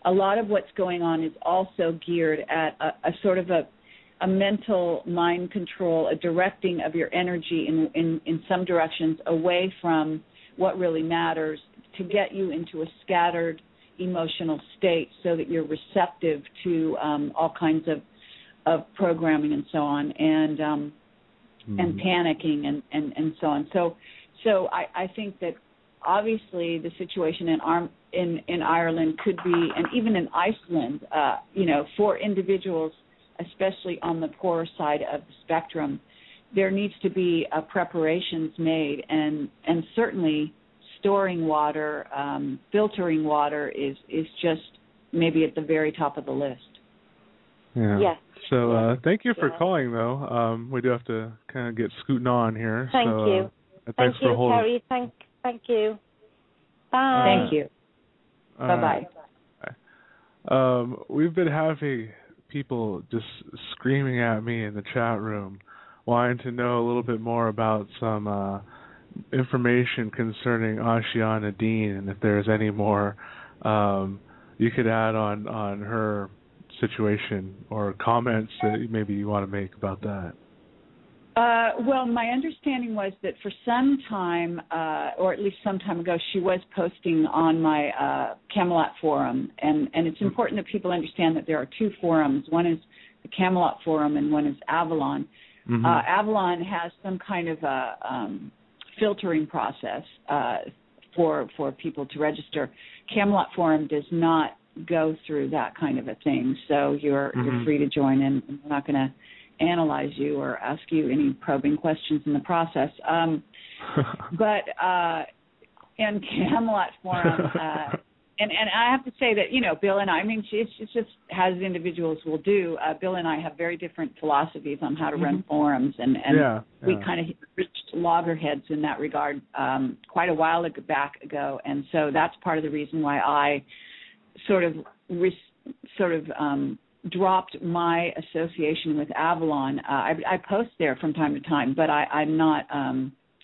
a lot of what's going on is also geared at a sort of a mental mind control, a directing of your energy in some directions away from what really matters, to get you into a scattered emotional state so that you're receptive to all kinds of programming and so on, and panicking and so on. So I think that obviously the situation in Ireland could be, and even in Iceland, for individuals, especially on the poorer side of the spectrum, there needs to be preparations made, and certainly storing water, filtering water is just maybe at the very top of the list. Yeah. Yes. So thank you for calling, though. We do have to kind of get scooting on here. Thank you. Thanks for holding. Kerry. Thank you. Bye. Thank you. Bye-bye. We've been having people just screaming at me in the chat room, wanting to know a little bit more about some information concerning Ashiana Dean, and if there's any more you could add on her situation or comments that maybe you want to make about that. Well, my understanding was that for some time, or at least some time ago, she was posting on my Camelot forum, and it's important that people understand that there are two forums. One is the Camelot forum, and one is Avalon. Mm-hmm. Avalon has some kind of a filtering process for people to register. Camelot forum does not go through that kind of a thing, so you're free to join in. We're not going to analyze you or ask you any probing questions in the process. But and Camelot Forum. And I have to say that, Bill and I mean, it's just as individuals will do. Bill and I have very different philosophies on how to run forums, and we kind of reached loggerheads in that regard quite a while back ago. And so that's part of the reason why I sort of dropped my association with Avalon. I post there from time to time, but I'm not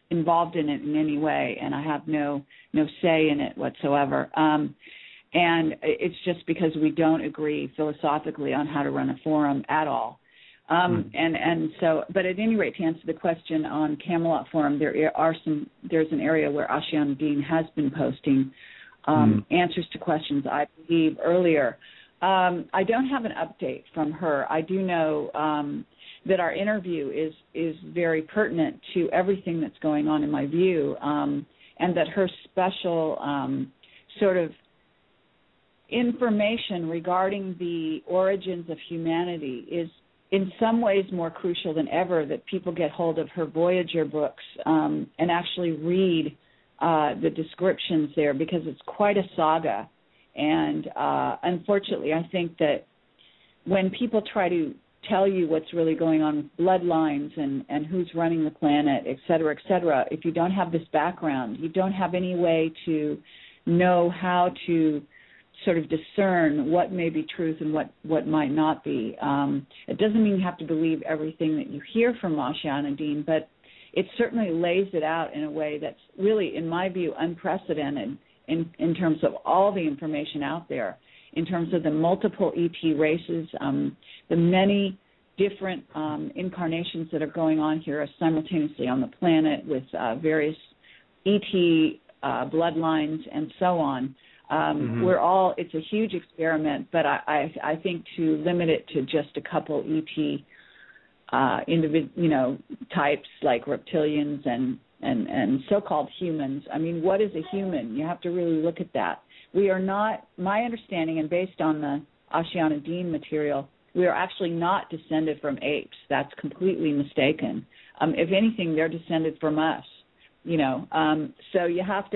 involved in it in any way, and I have no say in it whatsoever. And it's just because we don't agree philosophically on how to run a forum at all. And so, but at any rate, to answer the question on Camelot Forum, there's an area where Ashiana Dean has been posting answers to questions, I believe, earlier. I don't have an update from her. I do know that our interview is very pertinent to everything that's going on in my view, and that her special sort of information regarding the origins of humanity is in some ways more crucial than ever, that people get hold of her Voyager books and actually read the descriptions there, because it's quite a saga. And unfortunately, I think that when people try to tell you what's really going on with bloodlines and who's running the planet, et cetera, if you don't have this background, you don't have any way to know how to sort of discern what may be truth and what might not be. It doesn't mean you have to believe everything that you hear from Ashiana Dean, but it certainly lays it out in a way that's really, in my view, unprecedented in terms of all the information out there, in terms of the multiple ET races, the many different incarnations that are going on here simultaneously on the planet with various ET bloodlines and so on. It's a huge experiment, but I think to limit it to just a couple ET types like reptilians and so-called humans. I mean, what is a human? You have to really look at that. We are not, my understanding, and based on the Ashiana Dean material, we are actually not descended from apes. That's completely mistaken. If anything, they're descended from us. So you have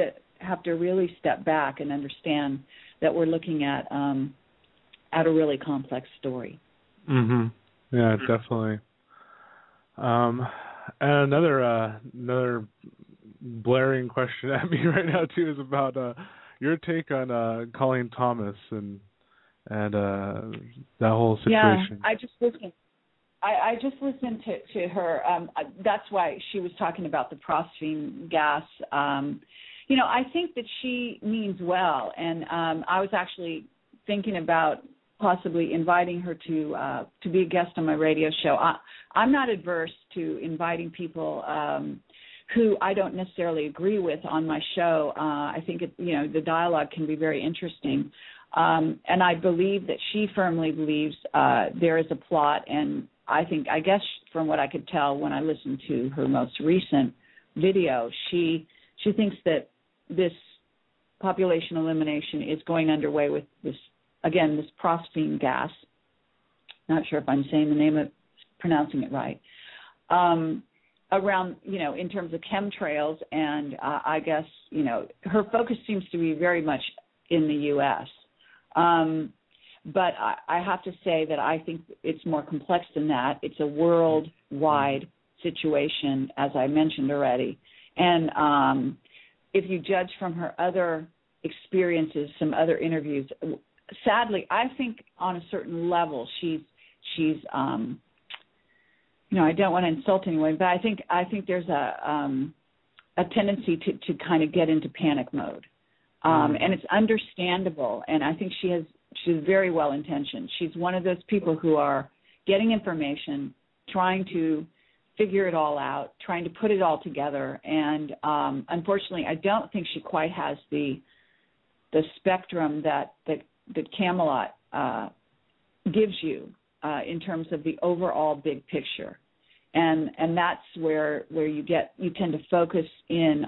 to really step back and understand that we're looking at a really complex story. Yeah, definitely. And another blaring question at me right now too is about your take on Colleen Thomas and that whole situation. Yeah, I just listened. I just listened to her. That's why she was talking about the phosphine gas. I think that she means well, and I was actually thinking about possibly inviting her to be a guest on my radio show. I'm not adverse to inviting people who I don't necessarily agree with on my show. I think the dialogue can be very interesting, and I believe that she firmly believes there is a plot. And I guess from what I could tell when I listened to her most recent video, she thinks that this population elimination is going underway with this phosphine gas. Not sure if I'm saying pronouncing it right. Around, in terms of chemtrails, and I guess, her focus seems to be very much in the U.S. But I have to say that I think it's more complex than that. It's a worldwide situation, as I mentioned already. And if you judge from her other experiences, some other interviews, sadly, I think on a certain level she's I don't want to insult anyone, but I think there's a tendency to kind of get into panic mode, and it's understandable. And I think she's very well intentioned. She's one of those people who are getting information, trying to figure it all out, trying to put it all together. And unfortunately, I don't think she quite has the spectrum that Camelot gives you in terms of the overall big picture, and that's where you tend to focus in.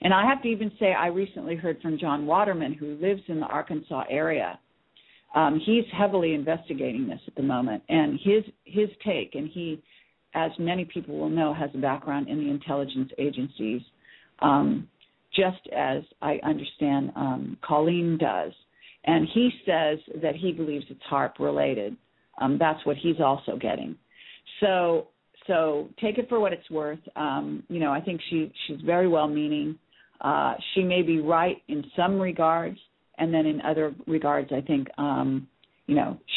And I have to even say, I recently heard from John Waterman, who lives in the Arkansas area. He's heavily investigating this at the moment, and his take, and he, as many people will know, has a background in the intelligence agencies. just as I understand Colleen does. And he says that he believes it's HAARP related. That's what he's also getting. So take it for what it's worth. I think she's very well-meaning. She may be right in some regards, and then in other regards, I think,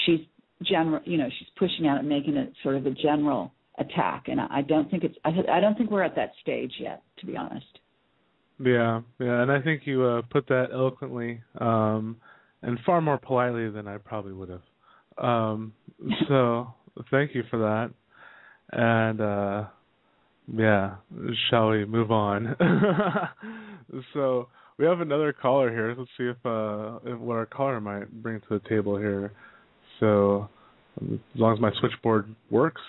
she's she's pushing out and making it sort of a general attack. And I don't think we're at that stage yet, to be honest. Yeah, and I think you put that eloquently and far more politely than I probably would have. So thank you for that. And shall we move on? So we have another caller here. Let's see if what our caller might bring to the table here. So as long as my switchboard works,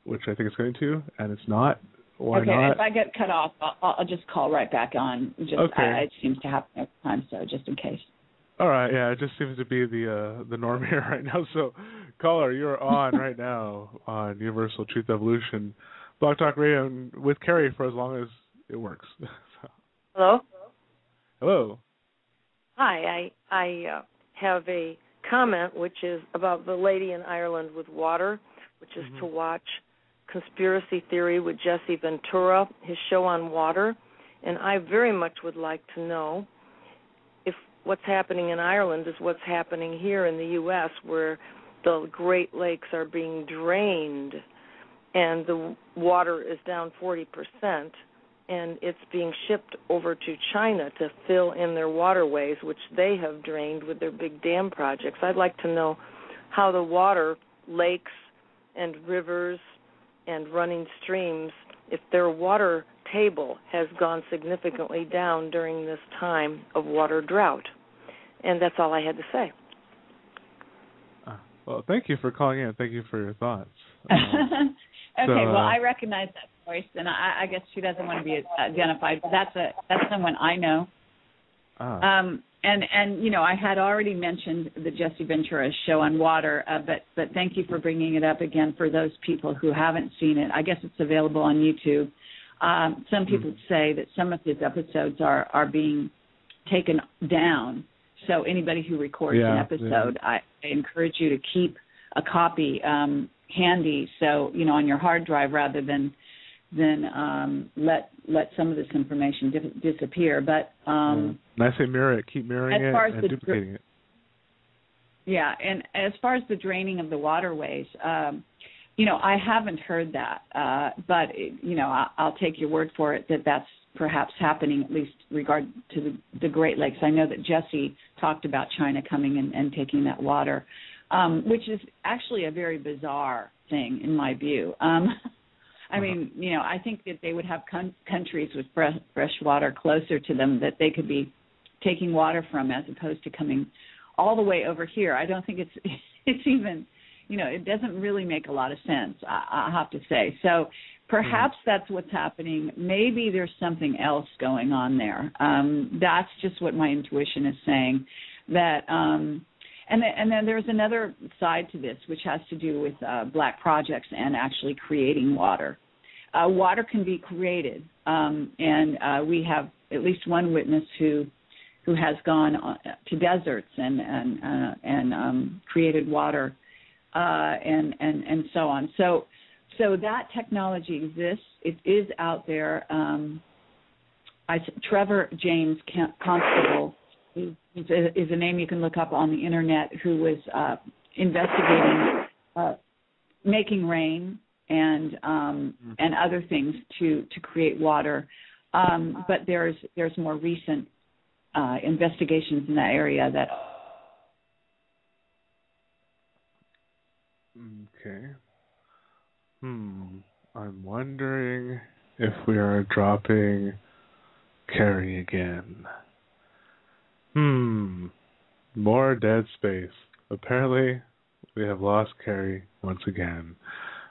which I think it's going to, and it's not, why not? Okay, if I get cut off, I'll just call right back on. Okay. It seems to happen every time, so just in case. All right, yeah, it just seems to be the norm here right now. So, caller, you're on right now on Universal Truth Evolution, Blog Talk Radio, with Kerry for as long as it works. Hello? Hello. Hi, I have a comment, which is about the lady in Ireland with water, which is to watch Conspiracy Theory with Jesse Ventura, his show on water. And I very much would like to know if what's happening in Ireland is what's happening here in the U.S., where the Great Lakes are being drained and the water is down 40%, and it's being shipped over to China to fill in their waterways, which they have drained with their big dam projects. I'd like to know how the water, lakes and rivers and running streams, if their water table has gone significantly down during this time of water drought. And that's all I had to say. Well, thank you for calling in. Thank you for your thoughts. Well, I recognize that voice, and I guess she doesn't want to be identified, but that's someone I know. And I had already mentioned the Jesse Ventura show on water, but thank you for bringing it up again for those people who haven't seen it. I guess it's available on YouTube. Some people say that some of his episodes are being taken down. So anybody who records an episode, I encourage you to keep a copy handy, so on your hard drive, rather than let some of this information disappear. But and I say mirror it, keep mirroring it and duplicating it. Yeah, and as far as the draining of the waterways, I haven't heard that, but I'll take your word for it that that's perhaps happening, at least regard to the Great Lakes. I know that Jesse talked about China coming and taking that water, which is actually a very bizarre thing in my view. I mean, I think that they would have countries with fresh water closer to them that they could be taking water from, as opposed to coming all the way over here. I don't think it's even, it doesn't really make a lot of sense, I have to say. So perhaps that's what's happening. Maybe there's something else going on there. That's just what my intuition is saying. That and then there's another side to this, which has to do with black projects and actually creating water. Water can be created, and we have at least one witness who has gone to deserts and created water and so on. So that technology exists. It is out there. Trevor James Constable is a name you can look up on the internet, who was investigating making rain and other things to create water. But there's more recent investigations in that area that. Okay. I'm wondering if we are dropping Kerry again. More dead space. Apparently, we have lost Kerry once again.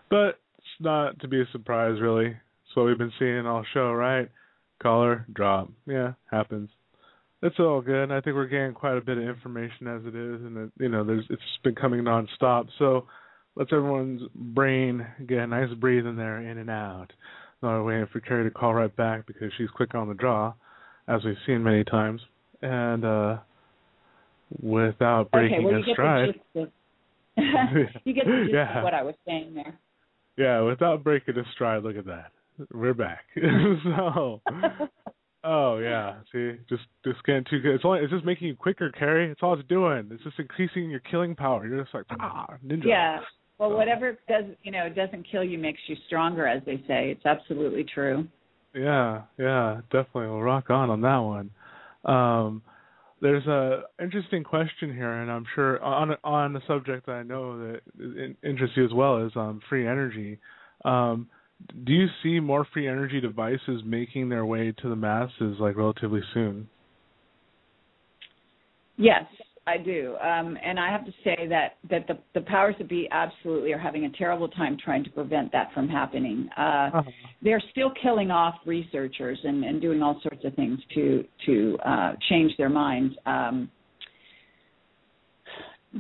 But it's not to be a surprise, really. It's what we've been seeing all show, right? Caller, drop. Yeah, happens. It's all good. I think we're getting quite a bit of information as it is, and it's been coming nonstop. So let's everyone's brain get a nice breathe in there, in and out. Not waiting for Kerry to call right back because she's quick on the draw. as we've seen many times. And without breaking a stride. You get the gist of what I was saying there. Yeah, without breaking a stride, look at that. We're back. So, oh yeah, see, just getting too good. It's just making you quicker, Kerry. It's all it's doing. It's just increasing your killing power. You're just like ninja. Yeah. Well, whatever doesn't kill you makes you stronger, as they say. It's absolutely true. Yeah, definitely. We'll rock on that one. There's a interesting question here, and I'm sure on a subject that I know that interests you as well is free energy. Do you see more free energy devices making their way to the masses like relatively soon? Yes, I do. And I have to say that the powers that be absolutely are having a terrible time trying to prevent that from happening. They're still killing off researchers and doing all sorts of things to change their minds.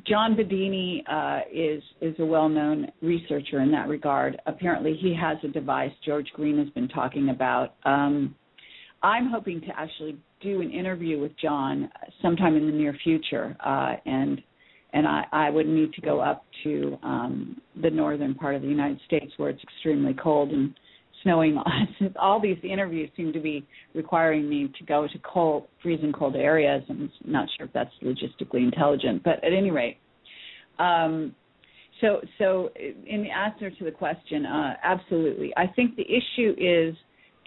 John Bedini is a well-known researcher in that regard. Apparently he has a device George Green has been talking about. I'm hoping to actually do an interview with John sometime in the near future, and I would need to go up to the northern part of the United States where it's extremely cold and snowing. All these interviews seem to be requiring me to go to freezing cold areas. I'm not sure if that's logistically intelligent, but at any rate. So in the answer to the question, absolutely. I think the issue is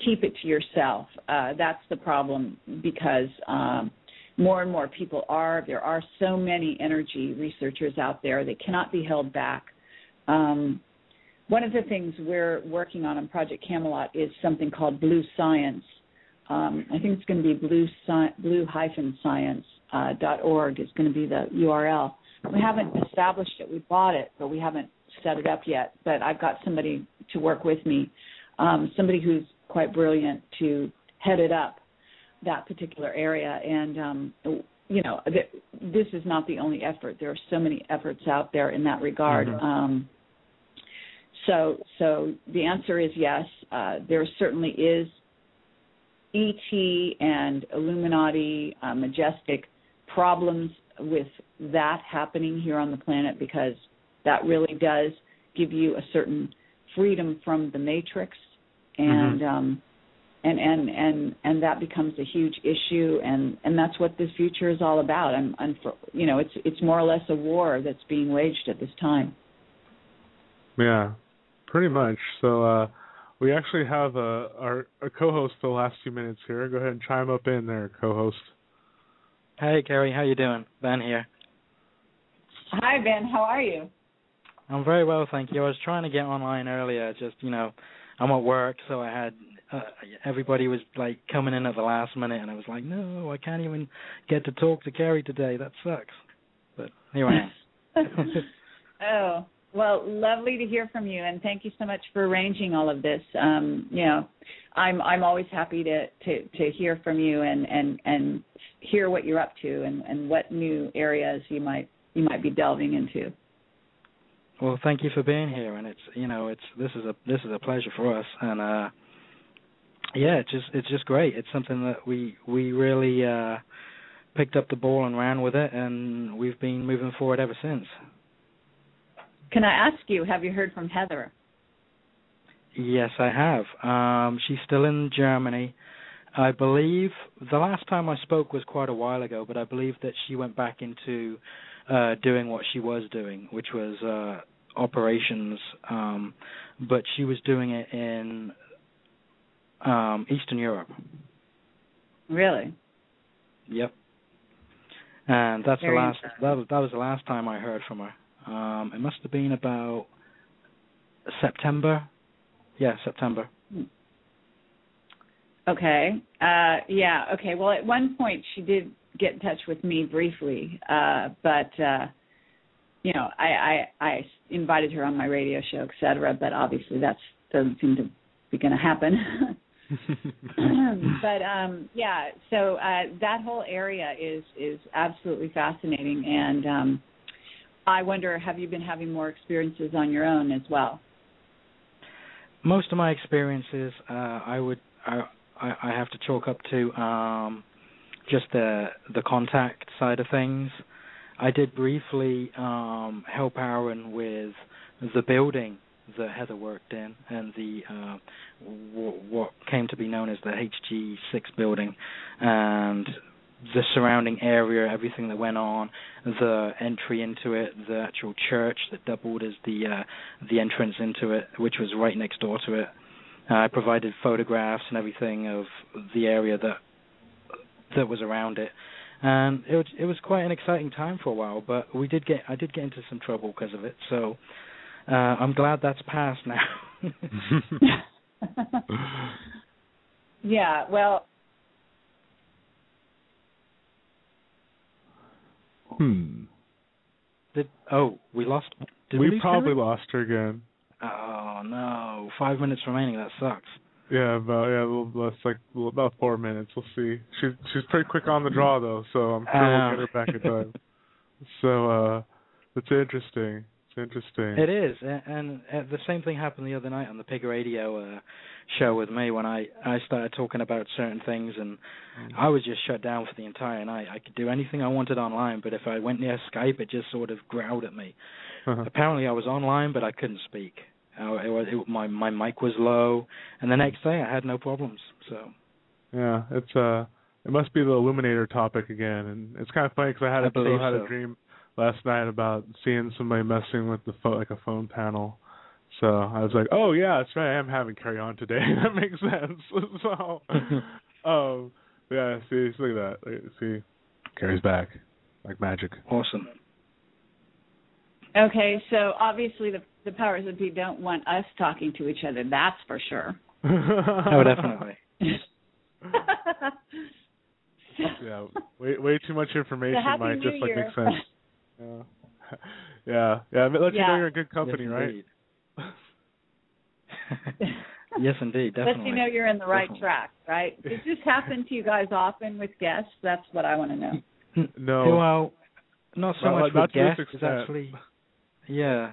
keep it to yourself. That's the problem, because more and more people there are so many energy researchers out there. They cannot be held back. One of the things we're working on Project Camelot is something called Blue Science. I think it's going to be blue-science.org is going to be the URL. We haven't established it. We bought it, but we haven't set it up yet. But I've got somebody to work with me, somebody who's quite brilliant to head it up, that particular area. And, this is not the only effort. There are so many efforts out there in that regard. Mm-hmm. So the answer is yes. There certainly is ET and Illuminati, majestic problems with that happening here on the planet, because that really does give you a certain freedom from the matrix, and and that becomes a huge issue, and that's what this future is all about. It's more or less a war that's being waged at this time. Yeah. Pretty much. So we actually have our co-host for the last few minutes here. Go ahead and chime up in there, co-host. Hey, Kerry. How you doing? Ben here. Hi, Ben. How are you? I'm very well, thank you. I was trying to get online earlier. Just, I'm at work, so I had everybody was like coming in at the last minute, and I was like, no, I can't even get to talk to Kerry today. That sucks. But here I am. Oh. Well, lovely to hear from you, and thank you so much for arranging all of this. I'm always happy to hear from you and hear what you're up to and what new areas you might be delving into. Well, thank you for being here, and this is a pleasure for us, and it's just great. It's something that we really picked up the ball and ran with it, and we've been moving forward ever since. Can I ask you, have you heard from Heather? Yes, I have. She's still in Germany. I believe the last time I spoke was quite a while ago, but I believe that she went back into doing what she was doing, which was operations, but she was doing it in Eastern Europe. Really? Yep. And that's that was the last time I heard from her. It must have been about September. Yeah, September. Okay. Yeah, okay. Well, at one point she did get in touch with me briefly, but I invited her on my radio show, et cetera, but obviously that doesn't seem to be going to happen. But, so that whole area is absolutely fascinating, and I wonder, have you been having more experiences on your own as well? Most of my experiences, I I have to chalk up to just the contact side of things. I did briefly help Aaron with the building that Heather worked in, and the what came to be known as the HG6 building, and the surrounding area, everything that went on, the entry into it, the actual church that doubled as the entrance into it, which was right next door to it. I provided photographs and everything of the area that was around it, and it was quite an exciting time for a while. But I did get into some trouble because of it. So I'm glad that's passed now. Yeah. Well. We lost. We probably lost her again. Oh no! 5 minutes remaining. That sucks. Yeah, about 4 minutes. We'll see. She's pretty quick on the draw though, so I'm sure we'll get her back in time. So it's interesting. It's interesting. It is, and the same thing happened the other night on the Pig Radio show with me when I started talking about certain things, and I was just shut down for the entire night. I could do anything I wanted online, but if I went near Skype, it just sort of growled at me. Apparently, I was online, but I couldn't speak. My mic was low, and the next day I had no problems. So yeah, it must be the Illuminator topic again, and it's kind of funny because I had a dream last night about seeing somebody messing with the phone, like a phone panel. So I was like, oh yeah, that's right, I am having Carry On today. That makes sense. So yeah, see, look at that. See, Carrie's back like magic. Awesome. Okay, so obviously the powers that be don't want us talking to each other. That's for sure. Oh, definitely. Yeah, way too much information might just like make sense. Yeah. It lets you know you're in good company, yes, right? Yes, indeed, definitely. Lets you know you're in the right track, right? Does this happen to you guys often with guests? That's what I want to know. No. Well, not so much with guests. It's actually, yeah.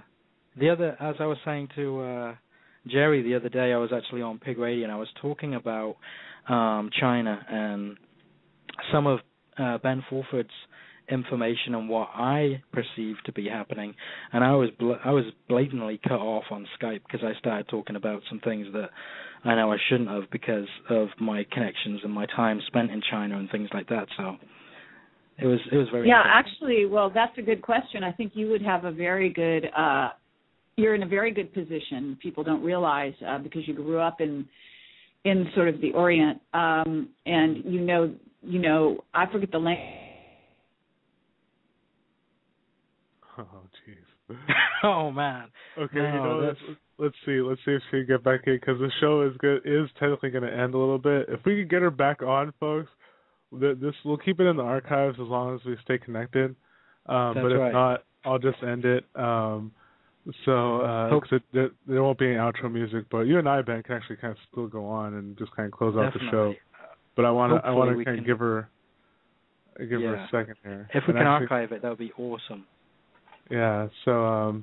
As I was saying to Jerry the other day, I was actually on Pig Radio and I was talking about China and some of Ben Fulford's information on what I perceived to be happening, and I was blatantly cut off on Skype because I started talking about some things that I know I shouldn't have because of my connections and my time spent in China and things like that. So it was very actually, well, that's a good question. I think you would have a very good you're in a very good position. People don't realize because you grew up in sort of the Orient, and you know I forget the language. Oh, jeez. Oh, man. Okay, no, let's see if she can get back in, because the show is technically going to end a little bit. If we could get her back on, folks, we'll keep it in the archives as long as we stay connected. But if not, I'll just end it. So there won't be any outro music, but you and I, Ben, can actually kind of still go on and just kind of close out the show. But I want to kind of give her a second here. If we can archive it, that would be awesome. Yeah, so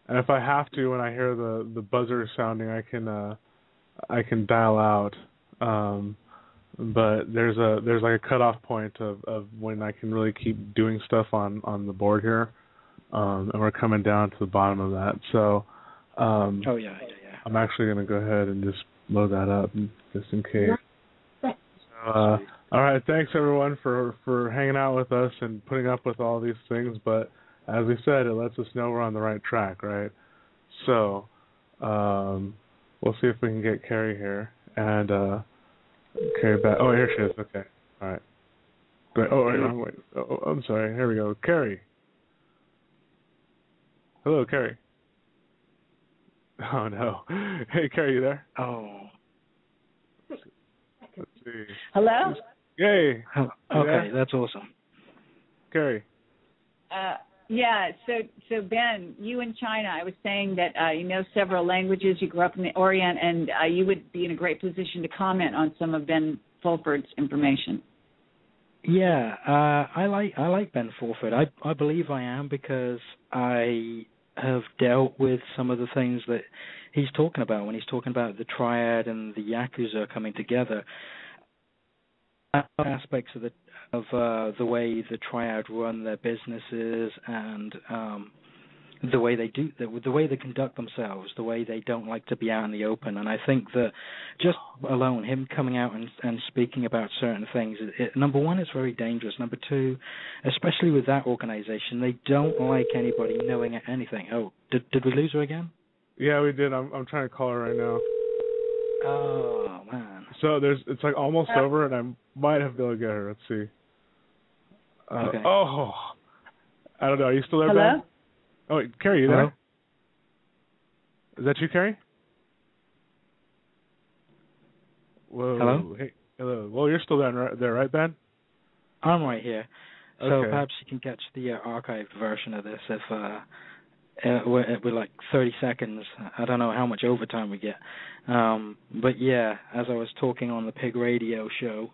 and if I have to, when I hear the buzzer sounding, I can dial out. But there's like a cutoff point of when I can really keep doing stuff on the board here, and we're coming down to the bottom of that. So I'm actually going to go ahead and just load that up just in case. So, all right, thanks everyone for hanging out with us and putting up with all these things, but as we said, it lets us know we're on the right track, right? So, we'll see if we can get Carrie here and Carrie back. Oh, here she is. Okay, all right. Great. Oh, wait, wrong way. Oh, I'm sorry. Here we go. Carrie. Hello, Carrie. Oh no. Hey, Carrie, you there? Oh. Let's see. Hello. Yay. Okay, that's awesome. Carrie. Yeah, so Ben, you in China, I was saying that you know several languages, you grew up in the Orient, and you would be in a great position to comment on some of Ben Fulford's information. Yeah, I like Ben Fulford. I believe I am because I have dealt with some of the things that he's talking about when he's talking about the triad and the Yakuza coming together. Aspects of the way the triad run their businesses and the way they do, the way they conduct themselves, the way they don't like to be out in the open. And I think that just alone, him coming out and speaking about certain things, number one, it's very dangerous. Number two, especially with that organization, they don't like anybody knowing anything. Oh, did we lose her again? Yeah, we did. I'm trying to call her right now. Oh, man. So it's like almost over, and I might have been able to get her. Let's see. Okay. Oh, I don't know. Are you still there, Hello? Ben? Oh, wait, Kerry, you there? Is that you, Kerry? Whoa. Hello? Hey, hello. Well, you're still there, right, Ben? I'm right here. So Okay. perhaps you can catch the archived version of this if we're like 30 seconds. I don't know how much overtime we get. But yeah, as I was talking on the Pig Radio show,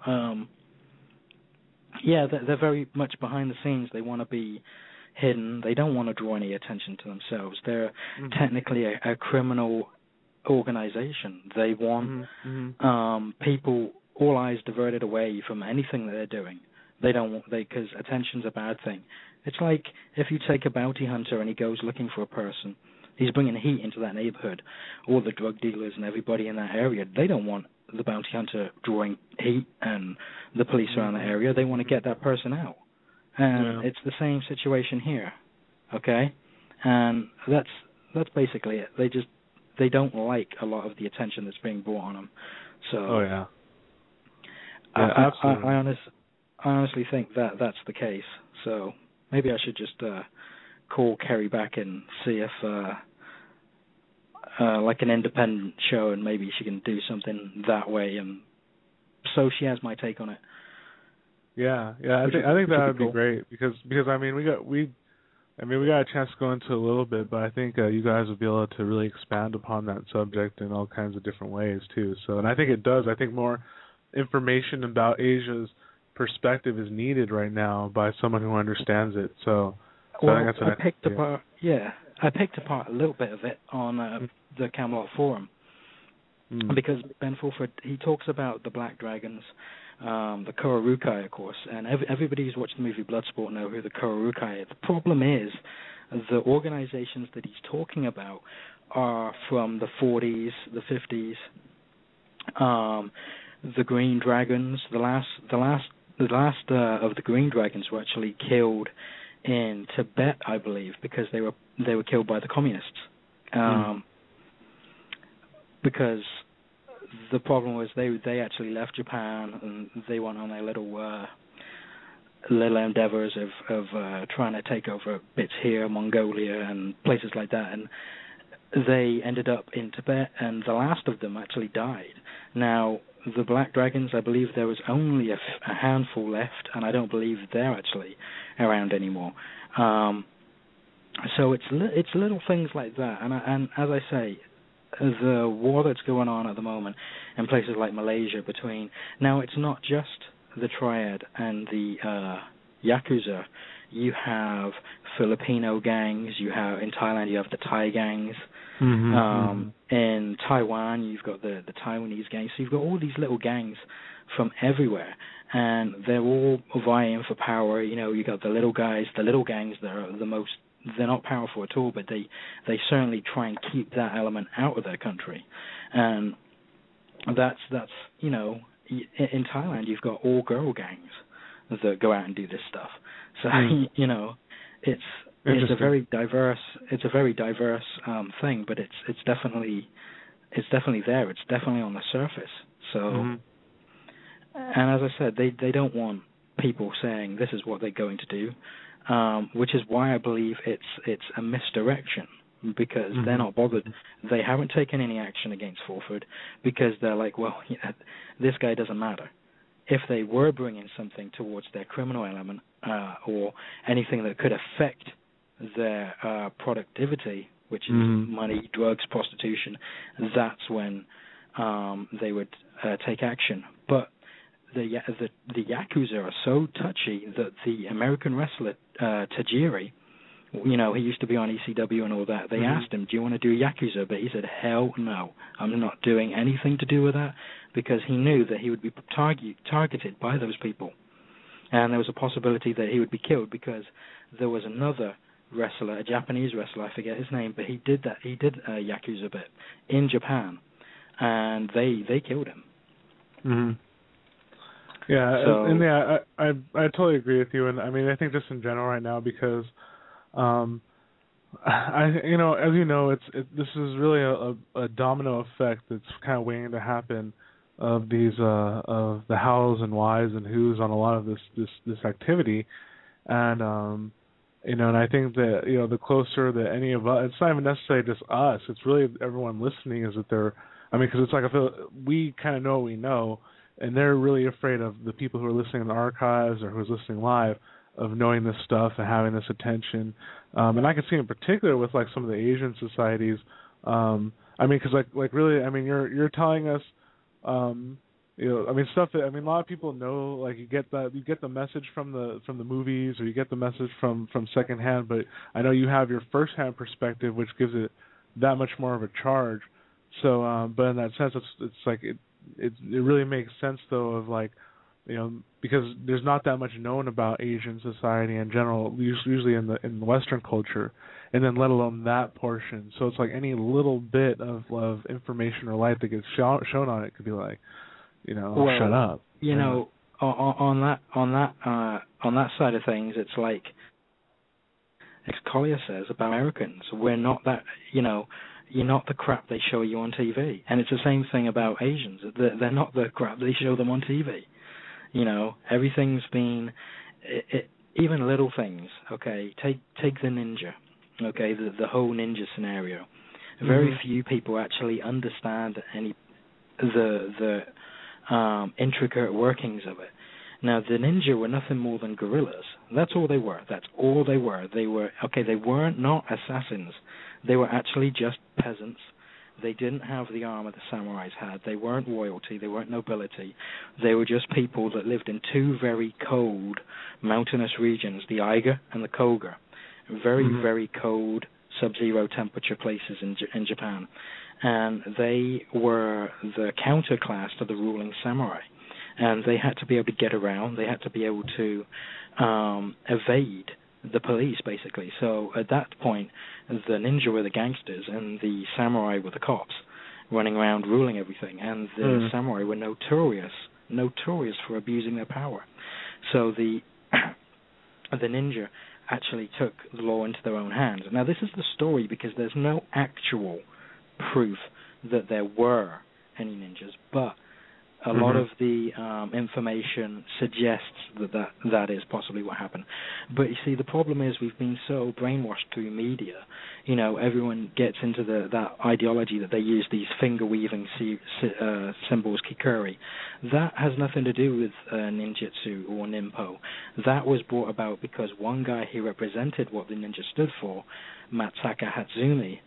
yeah, they're very much behind the scenes. They want to be hidden. They don't want to draw any attention to themselves. They're technically a criminal organization. They want people, all eyes diverted away from anything that they're doing. They don't want, because attention's a bad thing. It's like if you take a bounty hunter and he goes looking for a person, he's bringing heat into that neighborhood. All the drug dealers and everybody in that area, they don't want the bounty hunter drawing heat and the police around the area. They want to get that person out. And it's the same situation here, okay? And that's basically it. They don't like a lot of the attention that's being brought on them. So absolutely. I honestly think that's the case. So maybe I should just call Kerry back and see if like an independent show, and maybe she can do something that way. And so she has my take on it. Yeah. I think that would be great because I mean we got a chance to go into a little bit, but I think you guys would be able to really expand upon that subject in all kinds of different ways too. So, and I think it does. I think more information about Asia's perspective is needed right now by someone who understands it. So I think that's I picked apart a little bit of it on the Camelot forum because Ben Fulford, he talks about the Black Dragons, the Kurukai, of course, and everybody who's watched the movie Bloodsport know who the Kurukai are. The problem is the organizations that he's talking about are from the 40s, the 50s. The Green Dragons, the last of the Green Dragons were actually killed in Tibet, I believe, because they were killed by the communists. Because the problem was they actually left Japan and they went on their little endeavors of trying to take over bits here, Mongolia and places like that, and they ended up in Tibet, and the last of them actually died. Now, the Black Dragons, I believe there was only a handful left, and I don't believe they're actually around anymore. So it's little things like that, and as I say, the war that's going on at the moment in places like Malaysia between, now it's not just the Triad and the Yakuza. You have Filipino gangs, in Thailand you have the Thai gangs, in Taiwan you've got the Taiwanese gangs, so you've got all these little gangs from everywhere, and they're all vying for power. You got the little guys, the little gangs that are they're not powerful at all, but they certainly try and keep that element out of their country. And that's in Thailand you've got all girl gangs that go out and do this stuff. So it's a very diverse thing, but it's definitely there. It's definitely on the surface. So and as I said, they don't want people saying this is what they're going to do. Which is why I believe it's a misdirection, because they're not bothered. They haven't taken any action against Fulford because they're like, well, this guy doesn't matter. If they were bringing something towards their criminal element or anything that could affect their productivity, which is money, drugs, prostitution, that's when they would take action. But the Yakuza are so touchy that the American wrestler Tajiri You know, he used to be on ECW and all that. They asked him, do you want to do Yakuza? But he said, hell no, I'm not doing anything to do with that, because he knew that he would be targeted by those people. And there was a possibility that he would be killed, because there was another wrestler, a Japanese wrestler, I forget his name, but he did a Yakuza bit in Japan, and they killed him. Mm-hmm. Yeah, so, and yeah, I totally agree with you, and I mean, I think just in general right now, because as you know, this is really a domino effect that's kind of waiting to happen of these of the hows and whys and who's on a lot of this activity, and and I think that the closer that any of us, it's not even necessarily just us, it's really everyone listening, is that because it's like, I feel we kind of know what we know, and they're really afraid of the people who are listening in the archives or who's listening live, of knowing this stuff and having this attention. And I can see in particular with like some of the Asian societies, because really, you're telling us, stuff that, a lot of people know, like you get the message from the movies, or you get the message from secondhand, but I know you have your firsthand perspective, which gives it that much more of a charge. So, but in that sense, it's like it really makes sense though, of like, because there's not that much known about Asian society in general, usually in the Western culture, and then let alone that portion. So it's like any little bit of information or light that gets shown on it could be like, shut up. On that side of things, it's like Collier says about Americans. We're not that, you're not the crap they show you on TV. And it's the same thing about Asians. They're not the crap they show them on TV. Everything's been, even little things. Okay, take the ninja. Okay, the whole ninja scenario. Very few people actually understand the intricate workings of it. Now, the ninja were nothing more than guerrillas. That's all they were. They weren't not assassins. They were actually just peasants. They didn't have the armor the samurais had. They weren't royalty. They weren't nobility. They were just people that lived in two very cold mountainous regions, the Eiga and the Koga. Very, very cold, sub-zero temperature places in Japan. And they were the counterclass to the ruling samurai. And they had to be able to get around. They had to be able to evade the police, basically. So at that point, the ninja were the gangsters and the samurai were the cops running around ruling everything. And the samurai were notorious for abusing their power. So the ninja actually took the law into their own hands. Now, this is the story because there's no actual proof that there were any ninjas, but a lot of the information suggests that is possibly what happened. But you see, the problem is we've been so brainwashed through media. Everyone gets into that ideology that they use these finger-weaving symbols, kikuri. That has nothing to do with ninjutsu or ninpo. That was brought about because one guy who represented what the ninja stood for, Matsaka Hatsumi,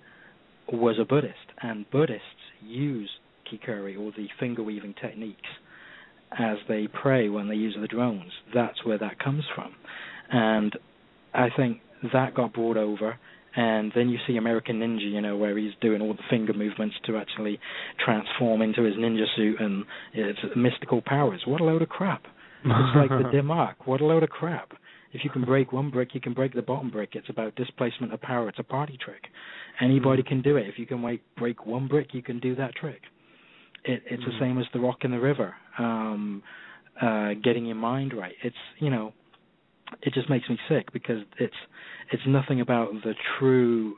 was a Buddhist, and Buddhists use kikuri, or the finger-weaving techniques, as they pray when they use the drones. That's where that comes from. And I think that got brought over, and then you see American Ninja, where he's doing all the finger movements to actually transform into his ninja suit, and it's mystical powers. What a load of crap. It's like the dim arc. What a load of crap. If you can break one brick, you can break the bottom brick. It's about displacement of power. It's a party trick. Anybody can do it. If you can break one brick, you can do that trick. It's the same as the rock in the river, getting your mind right. It's, it just makes me sick because it's nothing about the true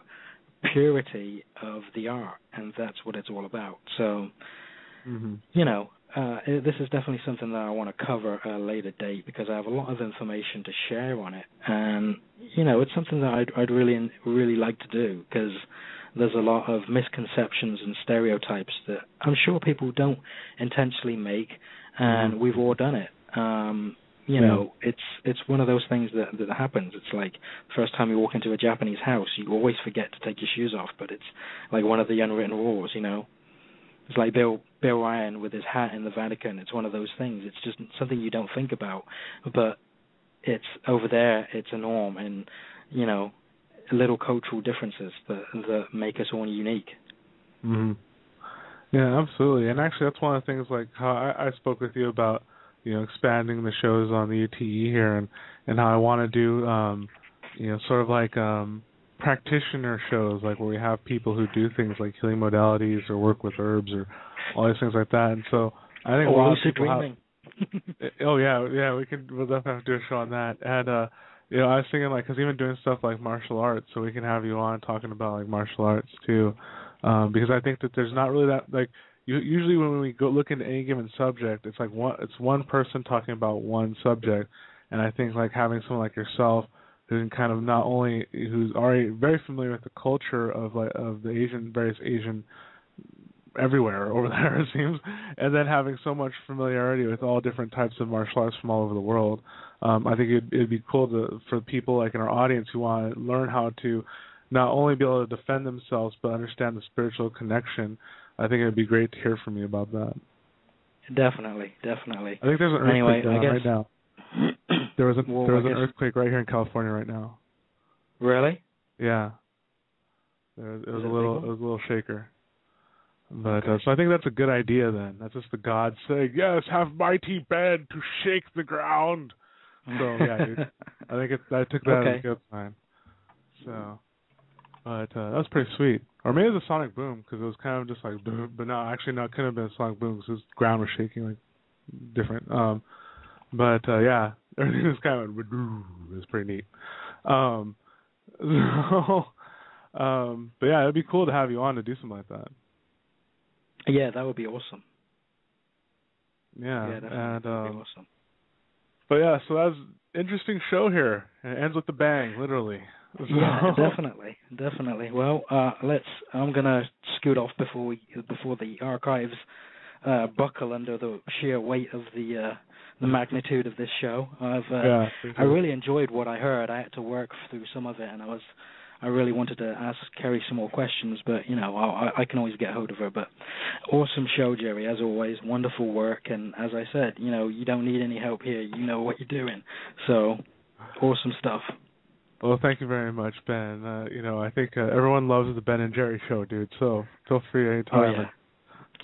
purity of the art, and that's what it's all about. So, this is definitely something that I want to cover at a later date because I have a lot of information to share on it, and it's something that I'd really, really like to do because there's a lot of misconceptions and stereotypes that I'm sure people don't intentionally make, and we've all done it. It's one of those things that happens. It's like the first time you walk into a Japanese house, you always forget to take your shoes off, but it's like one of the unwritten rules, It's like Bill Ryan with his hat in the Vatican. It's one of those things. It's just something you don't think about, but it's over there. It's a norm, and little cultural differences that make us all unique. Mm-hmm. Yeah, absolutely. And actually, that's one of the things, like how I spoke with you about, expanding the shows on the UTE here, and how I want to do, sort of like practitioner shows, like where we have people who do things like healing modalities or work with herbs or all these things like that. And so I think a lot of people dreaming. Oh yeah, we'll definitely have to do a show on that. And I was thinking, like, because even doing stuff like martial arts, so we can have you on talking about like martial arts too, because I think that there's not really that, like, usually when we go look into any given subject, it's like one person talking about one subject, and I think like having someone like yourself who can kind of not only, who's already very familiar with the culture of the various Asian everywhere over there, it seems, and then having so much familiarity with all different types of martial arts from all over the world. I think it'd be cool for people like in our audience who want to learn how to not only be able to defend themselves but understand the spiritual connection. I think it'd be great to hear from you about that. Definitely. I think there's an earthquake going on right now. There was an earthquake right here in California right now. Really? Yeah. It was a little shaker. But so I think that's a good idea then. That's just the gods saying, yes, have mighty bend to shake the ground. So yeah, dude, I think I took that as a good sign. So, but that was pretty sweet. Or maybe it was a sonic boom, because it was kind of just like, but no, actually no, it couldn't have been a sonic boom because the ground was shaking like different. But yeah, everything was kind of, it was pretty neat. But yeah, it'd be cool to have you on to do something like that. Yeah, that would be awesome. Yeah, definitely. That would be awesome. But yeah, so that was an interesting show here. It ends with a bang, literally. Yeah, definitely. Well, I'm gonna scoot off before the archives buckle under the sheer weight of the magnitude of this show. I really enjoyed what I heard. I had to work through some of it, and I really wanted to ask Kerry some more questions, but I can always get hold of her. But awesome show, Jerry, as always. Wonderful work, and as I said, you don't need any help here. You know what you're doing. So awesome stuff. Well, thank you very much, Ben. I think everyone loves the Ben and Jerry show, dude. So feel free anytime. Oh, yeah.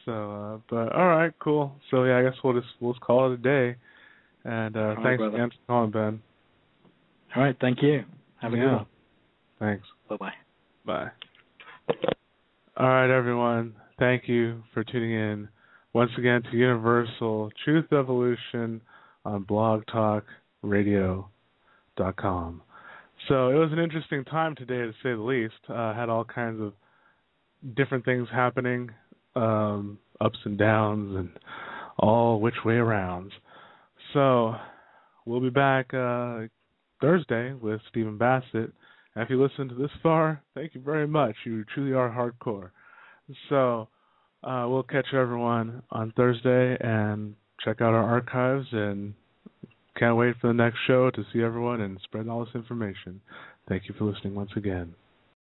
So, but all right, cool. So yeah, I guess we'll just call it a day. And thanks again for calling, Ben. All right, thank you. Have a good one. Thanks. Bye-bye. Bye. All right, everyone. Thank you for tuning in once again to Universal Truth Evolution on blogtalkradio.com. So it was an interesting time today, to say the least. Had all kinds of different things happening, ups and downs, and all which way arounds. So we'll be back Thursday with Stephen Bassett. And if you listened to this far, thank you very much. You truly are hardcore. So we'll catch everyone on Thursday and check out our archives, and can't wait for the next show to see everyone and spread all this information. Thank you for listening once again.